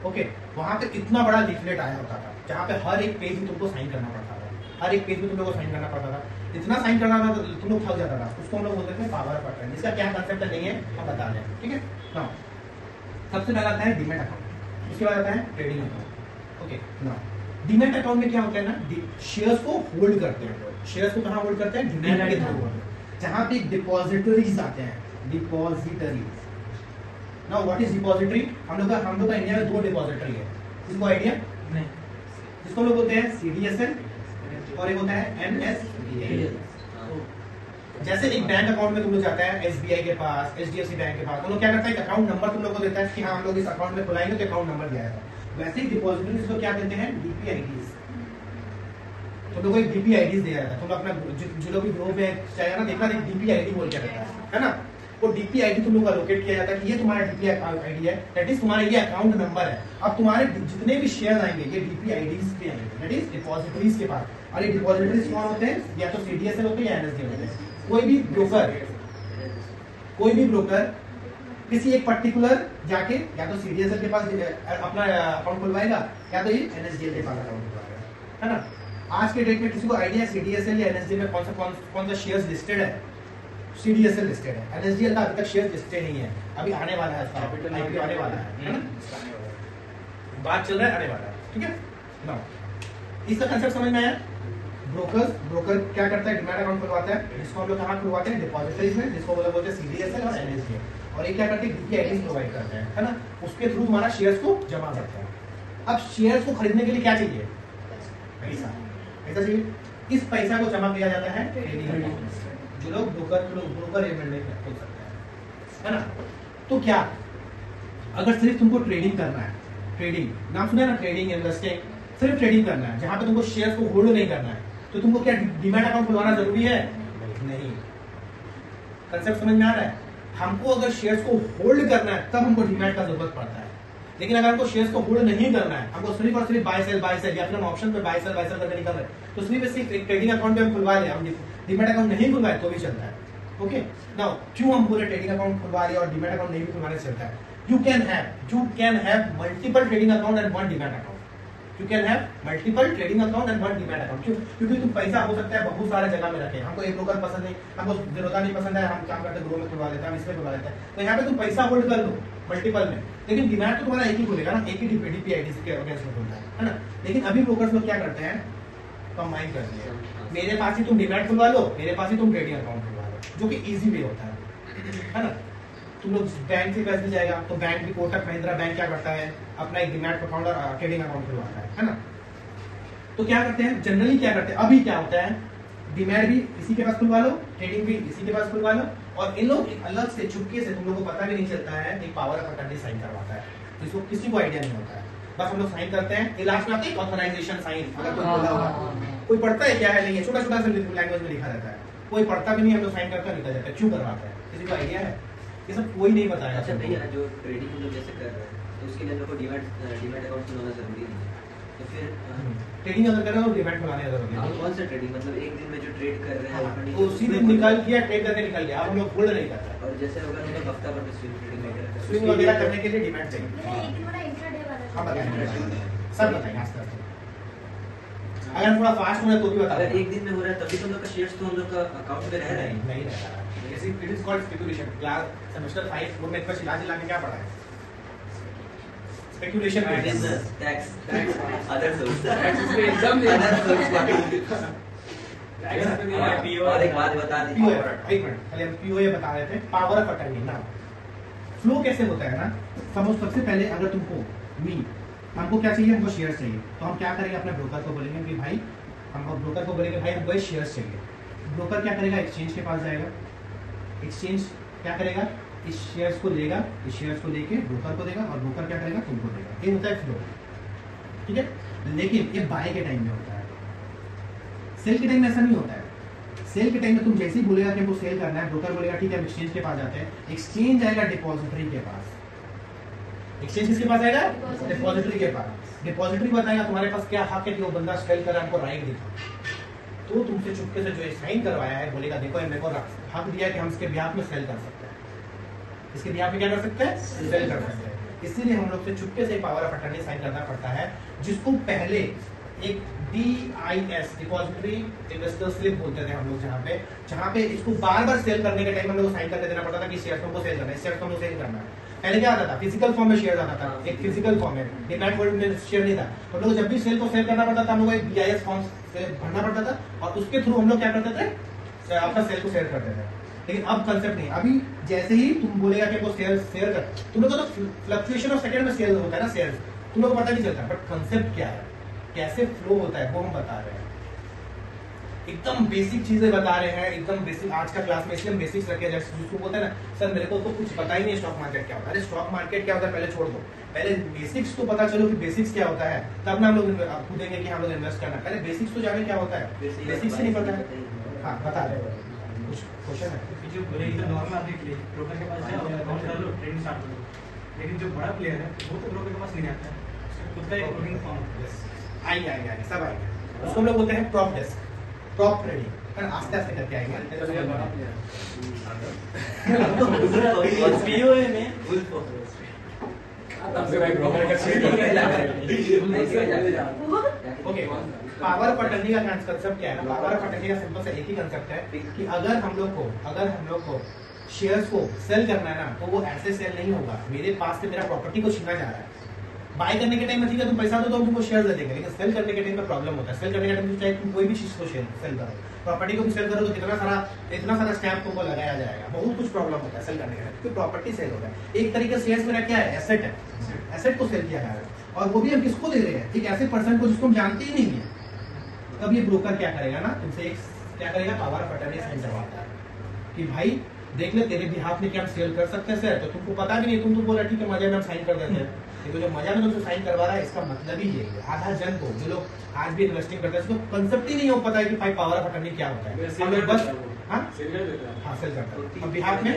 ओके, वहां पे इतना बड़ा लीफलेट आया होता था जहाँ पे हर एक पेज में तुमको साइन करना पड़ता था, हर एक पेज में तुम लोग को साइन करना पड़ता था, इतना साइन करना था तुम लोग थक जाता था, उसको हम लोग बोलते थे पावर ऑफ अटॉर्नी। इसका क्या कंसेप्ट नहीं है हम बता दें, ठीक है ना। सबसे पहला आता है डीमैट अकाउंट, उसके बाद आता है ट्रेडिंग अकाउंट, ओके ना। डीमैट अकाउंट में क्या होता है ना, शेयर्स को होल्ड करते हैं, शेयर्स को कहाँ होल्ड करते हैं, डीमैट के थ्रू, जहाँ पे डिपॉजिटरीज आते हैं, depositories. Now what is depository, हम लोग का इंडिया में 2 डिपॉजिटरी है, किसको आइडिया नहीं, जिसको लोग बोलते हैं सीडीएसएल और एक होता है एनएसडीएल। जैसे एक बैंक अकाउंट में तुम लोग जाता है एसबीआई के पास, एचडीएफसी बैंक के पास, वो लोग क्या करता है एक अकाउंट नंबर तुम लोग को देता है कि हाँ हम लोग इस अकाउंट में खुलाएंगे तो अकाउंट नंबर दिया जाएगा। वैसे ही डिपॉजिटरीज को क्या देते हैं, डीपीआईडीज। तुम लोग को एक डीपीआईडीज दिया जाता है, तुम लोग अपना जो लोग भी ग्रुप में चाहे ना देखना डीपीआईडी बोल के रहता है ना, वो डीपीआईडी तुम लोग को एलोकेट किया जाता है कि ये तुम्हारा डीपीआईडी है, दैट इज तुम्हारा ये अकाउंट नंबर है। अब तुम्हारे जितने भी शेयर आएंगे ये डीपीआईडीज पे आएंगे, दैट इज डिपॉजिटरीज के पास। और ये डिपॉजिटरीज कौन होते हैं, या तो सीडीएसएल होते हैं या एनएसडीएल होते हैं। कोई भी ब्रोकर किसी एक पर्टिकुलर जाके या तो सीडीएसएल के पास अपना अकाउंट खुलवाएगा या तो ये एनएसडीएल के पास अकाउंट खुलवाएगा, है ना। आज के डेट में किसी को आइडिया है सीडीएसएल या एनएसडीएल में कौन सा शेयर्स लिस्टेड है, सीडीएसएल लिस्टेड है, एनएसडीएल का अभी तक शेयर लिस्टेड नहीं है, अभी आने वाला है, इसका आईपीओ आने वाला है ना, बात चल रहा है, आने वाला है, ठीक है ना। इसका कंसेप्ट समझ में आया। ब्रोकर क्या करता है, डीमैट अकाउंट खुलवाता है, जिसको हम लोग कहाँ खुलवाते हैं, डिपॉजिटरीज में, जिसको बोलते हैं सीडीएसएल और एनएसडीएल। और ये क्या करते हैं, डीपीआईडीज प्रोवाइड करते हैं, है ना, उसके थ्रू हमारा शेयर्स को जमा करते हैं। अब शेयर्स को खरीदने के लिए क्या चाहिए, पैसा चाहिए। इस पैसा को जमा किया जाता है ट्रेडिंग अकाउंट में, जो लोग ब्रोकर एजेंट में खोल सकते हैं, है ना। तो क्या अगर सिर्फ तुमको ट्रेडिंग करना है, ट्रेडिंग नाम सुना है ना, ट्रेडिंग इन्वेस्टिंग, सिर्फ ट्रेडिंग करना है जहां पे तुमको शेयर्स को होल्ड नहीं करना है, तो तुमको क्या डीमैट अकाउंट खुलवाना जरूरी है, नहीं। कंसेप्ट समझ में आ रहा है। हमको अगर शेयर्स को होल्ड करना है तब हमको डीमैट का जरूरत पड़ता है, लेकिन अगर हमको शेयर्स को होल्ड नहीं करना है, हमको सिर्फ और सिर्फ बाय सेल या फिर हम ऑप्शन पे बाय सेल करके निकल रहे हैं, तो सिर्फ एक ट्रेडिंग अकाउंट पे हम खुलवा ले, हम डीमैट अकाउंट नहीं खुलवाए तो भी चलता है, ओके। नाउ क्यों हम पूरे ट्रेडिंग अकाउंट खुलवा लिया और डीमैट अकाउंट नहीं भी खुलवाने से चलता है। You can have multiple trading account and one demat account, you can have multiple trading account and one demat account. क्यों, क्योंकि तुम पैसा हो सकता है बहुत सारे जगह में रखे, हमको एक ब्रोकर पसंद नहीं, हमको जीरोधा नहीं पसंद है, हम काम करते ग्रो में खुलवा लेते हैं, हम इसमें खुलवा लेते हैं, तो यहाँ पे तुम पैसा होल्ड कर लो मल्टीपल में, लेकिन डीमैट तो तुम्हारा एक ही खुलेगा ना, एक ही डीपीआईडी के अगेंस्ट में खुलता है ना। लेकिन अभी ब्रोकर्स लोग क्या करते हैं, कंबाइन कर दिया, मेरे पास ही तुम डीमैट खुलवा लो, मेरे पास ही तुम ट्रेडिंग अकाउंट खुलवा लो, जो कि इजी वे होता है ना। तुम लोग बैंक से पैसे जाएगा तो बैंक भी, कोटक महिंद्रा बैंक क्या करता है, अपना एक डीमैट अकाउंट और ट्रेडिंग अकाउंट खुलवाता है ना। तो क्या करते हैं, जनरली क्या करते हैं, अभी क्या होता है, डीमैट भी इसी के पास खुलवा लो, ट्रेडिंग भी इसी के पास खुलवा लो, और इन लोग अलग से चुपके से, तुम लोग को पता भी नहीं चलता है, एक पावर ऑफ अटॉर्नी साइन करवाता है, जिसको किसी को आइडिया नहीं होता है, बस हम लोग साइन करते हैं, लास्ट में आते हैं ऑथराइजेशन साइन। अगर कोई बोला होगा, कोई पढ़ता है क्या है, नहीं है, छोटा छोटा सा लैंग्वेज में लिखा रहता है, कोई पढ़ता भी नहीं, हम लोग साइन करके निकल जाता है। क्यों करवाता है, किसी को आइडिया है, ये सब कोई नहीं बताया। अच्छा भैया, जो ट्रेडिंग हम लोग जैसे कर रहे हैं तो उसके लिए हम लोग को डीमैट अकाउंट खुलवाना जरूरी नहीं है। तो फिर ट्रेडिंग अगर कर रहे हो डिमैट मंगाने की जरूरत आप है। कौन सा ट्रेडिंग मतलब एक दिन में जो ट्रेड कर रहे हैं opening तो उसी दिन निकल किया ट्रेड करके निकल गया, अब हम लोग होल्ड नहीं करते। और जैसे अगर हम लोग हफ्ता भर में स्विंग ट्रेडिंग वगैरह करते हैं, स्विंग वगैरह करने के लिए डिमैट चाहिए। लेकिन वो ना इंट्राडे वाला हाँ बताएंगे, सब बताएंगे आस्ते आस्ते। अगर थोड़ा फास्ट हो रहा है तो भी बता अगर दें। एक दिन में हो रहा है तभी तो हम लोग का शेयर्स तो हम लोग का अकाउंट में रह रहा है। नहीं रह रहा है। It is called speculation. Class semester 5 वो में इतना चिल्ला चिल्ला के क्या पढ़ा है? Speculation business tax other source एकदम और एक बात बता दी पीओए, एक मिनट, पहले हम पीओए बता रहे थे, पावर ऑफ अटर्नी ना। फ्लो कैसे होता है ना, समझ सबसे पहले अगर तुमको हमको क्या चाहिए, हमको शेयर चाहिए, तो हम क्या करेंगे, अपने ब्रोकर को बोलेंगे कि भाई, हम ब्रोकर को बोलेंगे भाई हमको शेयर्स चाहिए। ब्रोकर क्या करेगा, एक्सचेंज के पास जाएगा, एक्सचेंज क्या करेगा, इस शेयर्स को लेगा, इस शेयर्स को लेके ब्रोकर को देगा और ब्रोकर क्या करेगा, तुमको देगा। ये होता है फ्लो, ठीक है। लेकिन ये बाय के टाइम में होता है, सेल के टाइम में ऐसा नहीं होता है। सेल के टाइम में तुम जैसे ही बोलेगा कि हमको सेल करना है, ब्रोकर बोलेगा ठीक है हम एक्सचेंज के पास जाते हैं, एक्सचेंज आएगा डिपॉजिटरी के पास। एक्सचेंज किसके पास आएगा, डिपॉजिटरी के पास। डिपॉजिटरी बताएगा तुम्हारे पास क्या हक है कि वो बंदा सेल कर रहा है, हमको राइट दिखा, तो तुमसे चुपके से जो साइन करवाया है बोलेगा देखो मेरे को हक दिया कि हम इसके ब्याह में सेल कर सकते हैं, इसके ब्याह में क्या कर सकते हैं, सेल कर सकते हैं। इसीलिए हम लोग से चुपके से पावर ऑफ अटर्नी साइन करना पड़ता है, जिसको पहले एक DIS डिपॉजिटरी इन्वेस्टर स्लिप बोलते थे हम लोग, जहाँ पे इसको बार बार सेल करने के टाइम हम लोग साइन करके देना पड़ता था कि शेयर को सेल करना है, शेयर को सेल करना है। पहले क्या आता था, फिजिकल फॉर्म में शेयर आता था, एक फिजिकल फॉर्म में, डिमैट वर्ल्ड में शेयर नहीं था। हम लोग जब भी सेल को सेल करना पड़ता था, हम लोग एक DIS फॉर्म से भरना पड़ता था और उसके थ्रू हम लोग क्या करते थे, अपना सेल को शेयर करते थे। लेकिन अब कंसेप्ट नहीं, अभी जैसे ही तुम बोलेगा कि वो शेयर कर, तुम लोग को तो फ्लक्चुएशन ऑफ सेकंड में शेयर होता है ना, शेयर तुम लोग को पता नहीं चलता, बट कंसेप्ट क्या है, कैसे फ्लो होता है वो हम बता रहे हैं। एकदम बेसिक चीजें बता रहे हैं, एकदम बेसिक आज का क्लास में, इसलिए हम बेसिक्स रखे। जैसे जिसको बोलते हैं ना सर मेरे को तो कुछ पता ही नहीं स्टॉक मार्केट क्या होता है, अरे स्टॉक मार्केट क्या होता है पहले छोड़ दो, पहले बेसिक्स तो पता चलो कि बेसिक्स क्या होता है, तब ना हम लोग कूदेंगे कि हम लोग इन्वेस्ट करना। पहले बेसिक्स तो जाने क्या होता है, बेसिक्स से नहीं पता है। हाँ बता रहे हो, कुछ क्वेश्चन है? जो बोले एकदम नॉर्मल आदमी के लिए ब्रोकर के पास जाओ और अकाउंट डाल लो, ट्रेडिंग स्टार्ट कर लो। लेकिन जो बड़ा प्लेयर है वो तो ब्रोकर के पास नहीं आता है, उसका खुद का एक ट्रेडिंग फॉर्म है। आएंगे सब आएंगे, उसको हम लोग बोलते हैं प्रॉप डेस्क, प्रॉप ट्रेडिंग। आस्ते आस्ते करके आएंगे। पीओए में ओके, पावर ऑफ अटर्नी का कंसेप्ट क्या है ना, पावर ऑफ अटर्नी का सिंपल से एक ही कंसेप्ट है कि अगर हम लोग को शेयर्स को सेल करना है ना, तो वो ऐसे सेल नहीं होगा, मेरे पास से मेरा प्रॉपर्टी को छीना जा रहा है। बाय करने के टाइम में ठीक है तुम पैसा दो तो तुमको शेयर दे देंगे, लेकिन सेल करने के टाइम में प्रॉब्लम होता है। सेल करने के टाइम में चाहे तुम कोई भी चीज को सेल करो, प्रॉपर्टी को भी सेल करो तो इतना सारा स्टैम्प तुमको लगाया जाएगा, बहुत कुछ प्रॉब्लम होता है सेल करने के टाइम, क्योंकि प्रॉपर्टी सेल होता है। एक तरीके से शेयर्स मेरा क्या है, एसेट है, एसेट को सेल किया जा रहा है, और वो भी हम किसको दे रहे हैं, एक ऐसे पर्सन को जिसको हम जानते ही नहीं है। तब ये ब्रोकर क्या करेगा ना, तुमसे एक क्या करेगा, पावर ऑफ अटर्नी साइन करवाता है कि भाई देख ले तेरे बिहाफ में क्या हम सेल कर सकते हैं सर, तो तुमको पता भी नहीं, तुम तो बोला ठीक है मजे में हम साइन कर देते हैं, तो जो मजा में तुमसे साइन करवा रहा है इसका मतलब ही यही है। आधा जन को जो लोग आज भी इन्वेस्टिंग करते हैं उसको कंसेप्ट ही नहीं हो पता है कि भाई पावर ऑफ अटर्नी क्या होता है। हम लोग बस हाँ सेल करता है, अब बिहाफ में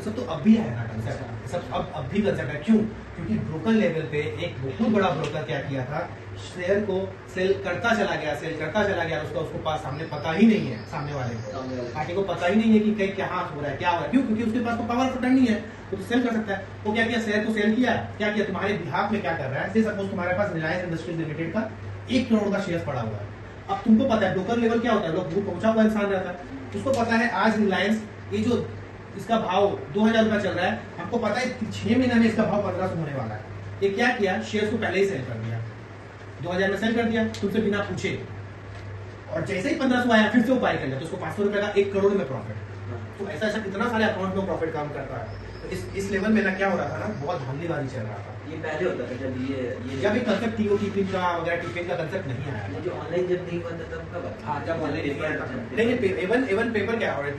सब तो अब भी है ना कंसेप्ट, सब अब भी कंसेप्ट है। क्यों? क्योंकि ब्रोकर लेवल पे एक बहुत बड़ा ब्रोकर क्या किया था, शेयर को सेल करता चला गया, उसको पास सामने पता ही नहीं है, सामने वाले को पार्टी को पता ही नहीं है कि क्या हो रहा है, क्या हो रहा है। क्यों? क्योंकि उसके पास तो पावर ऑफ अटर्नी है, तो सेल कर सकता है। वो क्या किया, शेयर को सेल किया, क्या किया तुम्हारे बिहाफ में क्या कर रहा है। से सपोज तुम्हारे पास रिलायंस इंडस्ट्रीज लिमिटेड का 1 करोड़ का शेयर पड़ा हुआ है। अब तुमको पता है ब्रोकर लेवल क्या होता है, लोग दूर पहुंचा हुआ इंसान रहता है, उसको पता है आज रिलायंस ये जो इसका भाव 2000 रुपया चल रहा है, हमको पता है 6 महीना में इसका भाव 1500 होने वाला है। ये क्या किया, शेयर को पहले ही सेल कर दिया, 2000 में सेल कर दिया तुमसे बिना पूछे, और जैसे ही 1500 आया फिर से वो बाय कर लिया, तो उसको 500 रुपए का 1 करोड़ में प्रॉफिट। तो ऐसा कितना सारे अकाउंट में प्रॉफिट काम करता है। तो इस लेवल में ना क्या हो रहा था ना, बहुत धांधलीबाजी चल रहा था। ये पहले होता था जब ये जब एक कंसेप्ट टीपिन का वगैरह टिपिन का कंसेप्ट नहीं आया, ये जो ऑनलाइन जब नहीं हुआ था तब कब आया? हाँ जब ऑनलाइन नहीं पेपर क्या और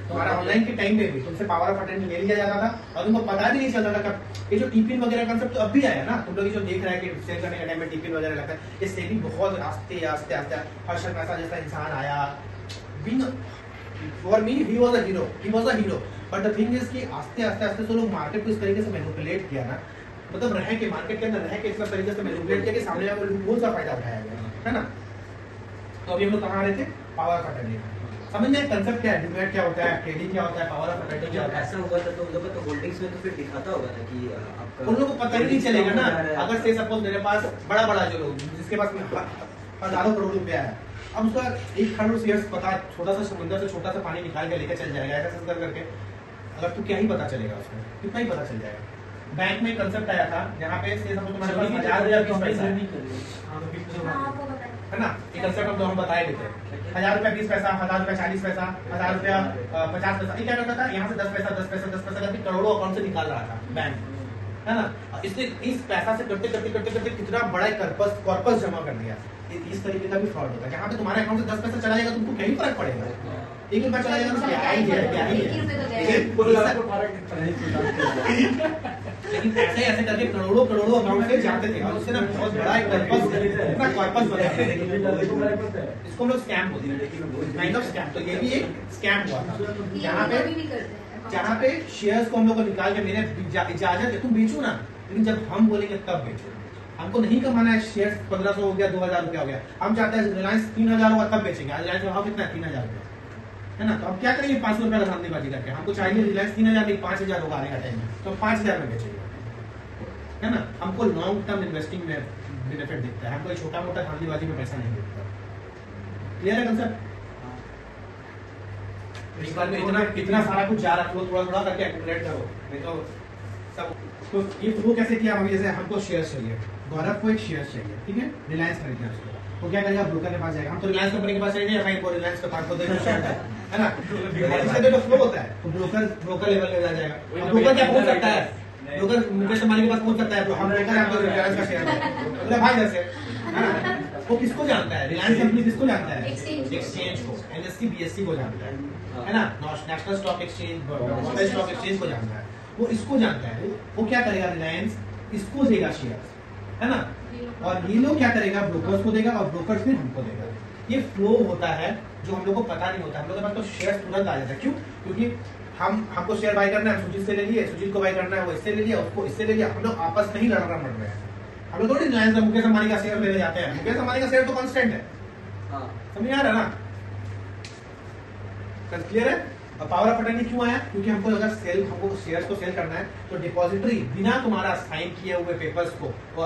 तुम्हारा ऑनलाइन के टाइम पे भी तुमसे पावर ऑफ अटर्नी ले लिया जाता था और तुमको पता भी नहीं चलता था कब। ये जो टिपिन वगैरह कंसेप्ट तो अब भी आया ना, तुम लोग जो देख रहे हैं कि सेल करने के टाइम में टिपिन वगैरह लगता है, इससे भी बहुत आस्ते आस्ते हर्षद मेहता जैसा इंसान आया। For me he was a hero, but the thing is कि आस्ते आस्ते तो लोग मार्केट को इस तरीके से मैनिपुलेट किया ना, मतलब रह के मार्केट के अंदर रह के इतना तरीके से मैनिपुलेट किया कि सामने वाले को बहुत सा फायदा उठाया गया है ना। तो अभी हम लोग कहाँ आ रहे थे, पावर ऑफ अटर्नी। समझ में कंसेप्ट क्या है, डिमेट क्या होता है, ट्रेडिंग क्या होता है, पावर ऑफ अटर्नी क्या होता है। ऐसा हुआ था तो उन लोगों तो होल्डिंग्स में तो फिर दिखाता होगा ना कि आपका उन लोगों को पता ही नहीं चलेगा ना। अगर से सपोज मेरे पास बड़ा बड़ा जो लोग जिसके पास हजारों करोड़ रुपया है, अब उसका 1 करोड़ शेयर्स पता, छोटा सा समुद्र से छोटा सा पानी निकाल के लेके चल जाएगा ऐसा करके, अगर तू क्या ही पता चलेगा उसको, कितना ही पता चल जाएगा। बैंक में कंसेप्ट आया था जहाँ पे से सपोज तुम्हारे पास 1000 या 20 पैसा है ना, ये कंसेप्ट हम तो हम बताए भी थे। 1000 रुपया 20 पैसा, 1000 रुपया 40 पैसा, 1000 रुपया 50 पैसा, ये क्या करता था, यहाँ से 10 पैसा 10 पैसा 10 पैसा करके करोड़ों अकाउंट से निकाल रहा था बैंक, है ना। इससे इस पैसा से करते करते करते करते कितना बड़ा कॉर्पस जमा कर दिया। इस तरीके का भी फ्रॉड होता है, जहाँ पे तुम्हारे अकाउंट से 10 पैसा चला जाएगा तुमको क्या ही फर्क पड़ेगा, 1 रुपया चला जाएगा तो क्या ही है, क्या ही है। लेकिन ऐसे ऐसे करके करोड़ों करोड़ों अकाउंट से जाते थे और उससे ना बहुत बड़ा एक कॉर्पस बना है। इसको हम लोग स्कैम बोलते हैं, काइंड ऑफ स्कैम। तो ये भी एक स्कैम हुआ था जहाँ पे शेयर्स को हम लोग को निकाल के मेरे इजाजत है तुम बेचो ना, लेकिन जब हम बोलेंगे तब बेचो। हमको नहीं कमाना है शेयर्स 1500 हो गया 2000 रुपया हो गया, हम चाहते हैं रिलायंस 3000 होगा तब बेचेंगे। रिलायंस का भाव कितना है, 3000 रुपया, है ना। तो अब क्या करेंगे 500 रुपया का धांधलीबाजी करके, हमको चाहिए रिलायंस 3000 नहीं 5000 होगा आने का टाइम में, तो 5000 में बेचेंगे, है ना। हमको लॉन्ग टर्म इन्वेस्टिंग में बेनिफिट दिखता है, हमको छोटा मोटा धांधलीबाजी में पैसा नहीं दिखता। क्लियर है कंसेप्ट? इस बार में इतना सारा कुछ जा रहा है, थोड़ा थोड़ा करके एक्यूमुलेट करो, नहीं तो सब। तो ये फ्लो कैसे किया अभी, जैसे हमको शेयर चाहिए, गौरव को एक शेयर चाहिए, ठीक है, रिलायंस खरीदना है उसको, तो क्या करेगा, ब्रोकर के पास जाएगा। हम तो रिलायंस कंपनी के पास जाएंगे, कहीं को रिलायंस के पास है ना, इसका जो फ्लो होता है तो ब्रोकर लेवल पे जाएगा। ब्रोकर क्या पहुंच सकता है, ब्रोकर मुकेश अंबानी के पास पहुंच सकता है, तो हम ब्रोकर आपको रिलायंस का शेयर है भाई जैसे, है ना। वो किसको जानता है, रिलायंस कंपनी किसको जानता है, एक्सचेंज को, NSE BSE को जानता है ना, national stock exchange, Bombay stock exchange को जानता है, वो इसको जानता है। वो क्या करेगा, रिलायंस इसको देगा शेयर, है ना, और ये लोग क्या करेगा, ब्रोकर्स को देगा और ब्रोकर्स फिर हमको देगा। ये फ्लो होता है जो हम लोग को पता नहीं होता, हम लोग के पास तो शेयर तुरंत आ जाता है। क्यों? क्योंकि हमको शेयर बाय करना है, सुजीत से ले लिए, सुजीत को बाय करना है, वो इससे ले लिया, उसको इससे ले लिया, हम लोग आपस में ही लड़ना पड़ रहे हैं। हम लोग थोड़ी रिलायंस में मुकेश अंबानी का शेयर लेने जाते हैं, मुकेश अंबानी का शेयर तो कांस्टेंट है, समझ आ रहा है ना। क्लियर है? अब पावर ऑफ अटर्नी क्यों आया? क्योंकि हमको अगर हमको शेयर्स को सेल करना है तो डिपॉजिटरी बिना तुम्हारा साइन किए हुए पेपर्स को वो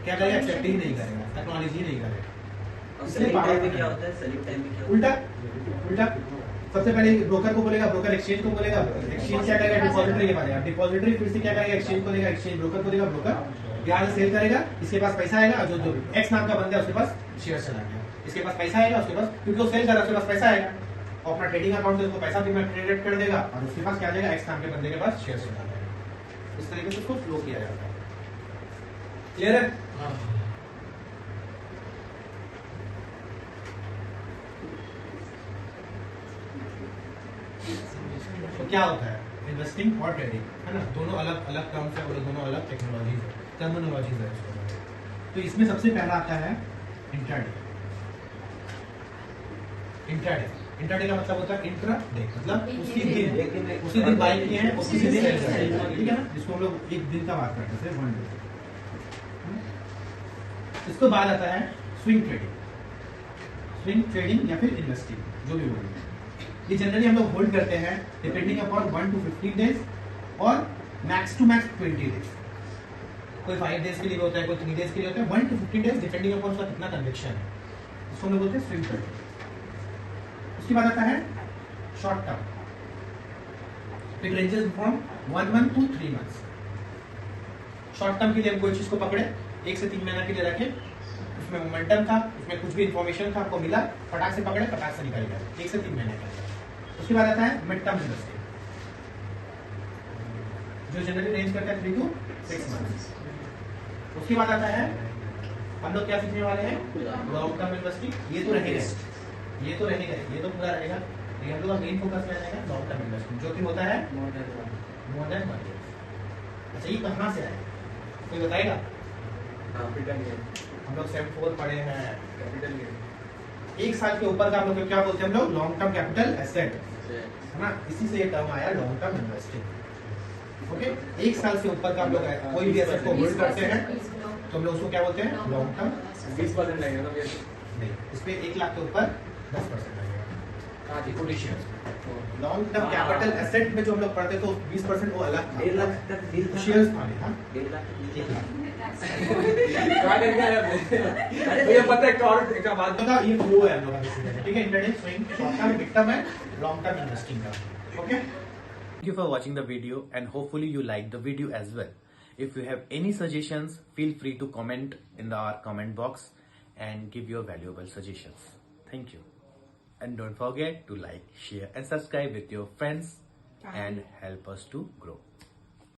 क्या करेगा, एक्सेप्ट ही नहीं करेगा, टेक्नोलॉजी नहीं करेगा। सेलिंग टाइम में क्या होता है, सेलिंग टाइम में क्या होता है? उल्टा सबसे पहले ब्रोकर को बोलेगा, ब्रोकर एक्सचेंज को बोलेगा, एक्सचेंज क्या करेगा, डिपॉजिटरी के बारे में, डिपॉजिटरी फिर से क्या करेगा, एक्सचेंज को देगा, एक्सचेंज ब्रोकर को देगा, ब्रोकर यहाँ से सेल करेगा, इसके पास पैसा आएगा, जो एक्स नाम का बंदा है उसके पास शेयर चला गया, इसके पास पैसा आएगा, उसके पास, क्योंकि वो सेल कर रहा है उसके पास पैसा आएगा, और अपना ट्रेडिंग अकाउंट से उसको पैसा भी मैं क्रेडिट कर देगा, और उसके पास क्या आ जाएगा, एक्स नाम के बंदे के पास शेयर चला जाएगा। इस तरीके से उसको फ्लो किया जाता है। क्लियर है? तो क्या होता है, इन्वेस्टिंग और ट्रेडिंग, है ना, दोनों अलग अलग टर्म्स है और दोनों अलग टेक्नोलॉजी है, टर्मिनोलॉजीज है इसको। तो इसमें सबसे पहला आता है इंट्राडे। इंट्राडे का मतलब होता है इंट्रा डे, मतलब उसी दिन बाई किए हैं, उसी दिन सेल कर रहे हैं, ठीक है ना, जिसको हम लोग एक दिन का बात करते हैं, 1 डे। इसके बाद आता है स्विंग ट्रेडिंग या फिर इन्वेस्टिंग, जो भी बोलेंगे। ये जनरली हम लोग होल्ड करते हैं डिपेंडिंग अपॉन 1 to 15 डेज और मैक्स टू मैक्स 20 डेज। कोई 5 डेज के लिए होता है, कोई 3 डेज के लिए होता है, 1 to 15 डेज डिपेंडिंग अपॉन उसका कितना कन्विक्शन है, इसको हम लोग बोलते हैं स्विंग ट्रेडिंग। उसके बाद आता है short term, it ranges from 1 month to 3 months। Short term के लिए हम कोई चीज को पकड़े, 1 से 3 महीना के लिए रखे, उसमें मोमेंटम था, उसमें कुछ भी इंफॉर्मेशन था, आपको मिला, फटाक से पकड़े, फटाक से निकल गया, 1 से 3 महीने का। उसके बाद आता है मिड टर्म इन्वेस्टिंग, जो जनरली रेंज करता है 3 to 6 months। उसके बाद आता है हम लोग क्या सीखने वाले हैं, लॉन्ग टर्म इन्वेस्टिंग। ये तो रहेगा, ये तो पूरा रहेगा, लेकिन हम लोग का मेन फोकस क्या रहेगा, लॉन्ग टर्म इन्वेस्टमेंट, जो कि होता है मोर देन 1 year। अच्छा, ये कहाँ से आएगा, कोई बताएगा? हम लोग सेम 4 पढ़े हैं, कैपिटल गेन। 1 साल के ऊपर का हम लोग क्या बोलते हैं, हम लोग लॉन्ग टर्म कैपिटल एसेट, है ना, इसी से ये टर्म आया लॉन्ग टर्म इन्वेस्टिंग। ओके, 1 साल से ऊपर का हम लोग कोई भी एसेट को होल्ड करते हैं तो हम लोग उसको क्या बोलते हैं, लॉन्ग टर्म। 20% लगेगा ना भैया? नहीं, इस पे 1 लाख के ऊपर 10% लगेगा। हाँ, equity share. Long term capital asset में जो हम लोग पढ़ते तो 20% वो अलग 1.5 लाख तक डील था। शेयर्स था। हाँ, 1.5 लाख तक डील 1 था। लाख। क्या करके आया आपने? भैया पता है एक और बात तो ये फ्लो है हम लोग का basically, ठीक है। Intraday swing, short term, mid term है, लॉन्ग टर्म इन्वेस्टिंग का। Okay, thank you for watching the video and hopefully you liked the video as well. If you have any suggestions, feel free to comment in our comment box and give your valuable suggestions. Thank you. And don't forget to like, share and subscribe with your friends and help us to grow.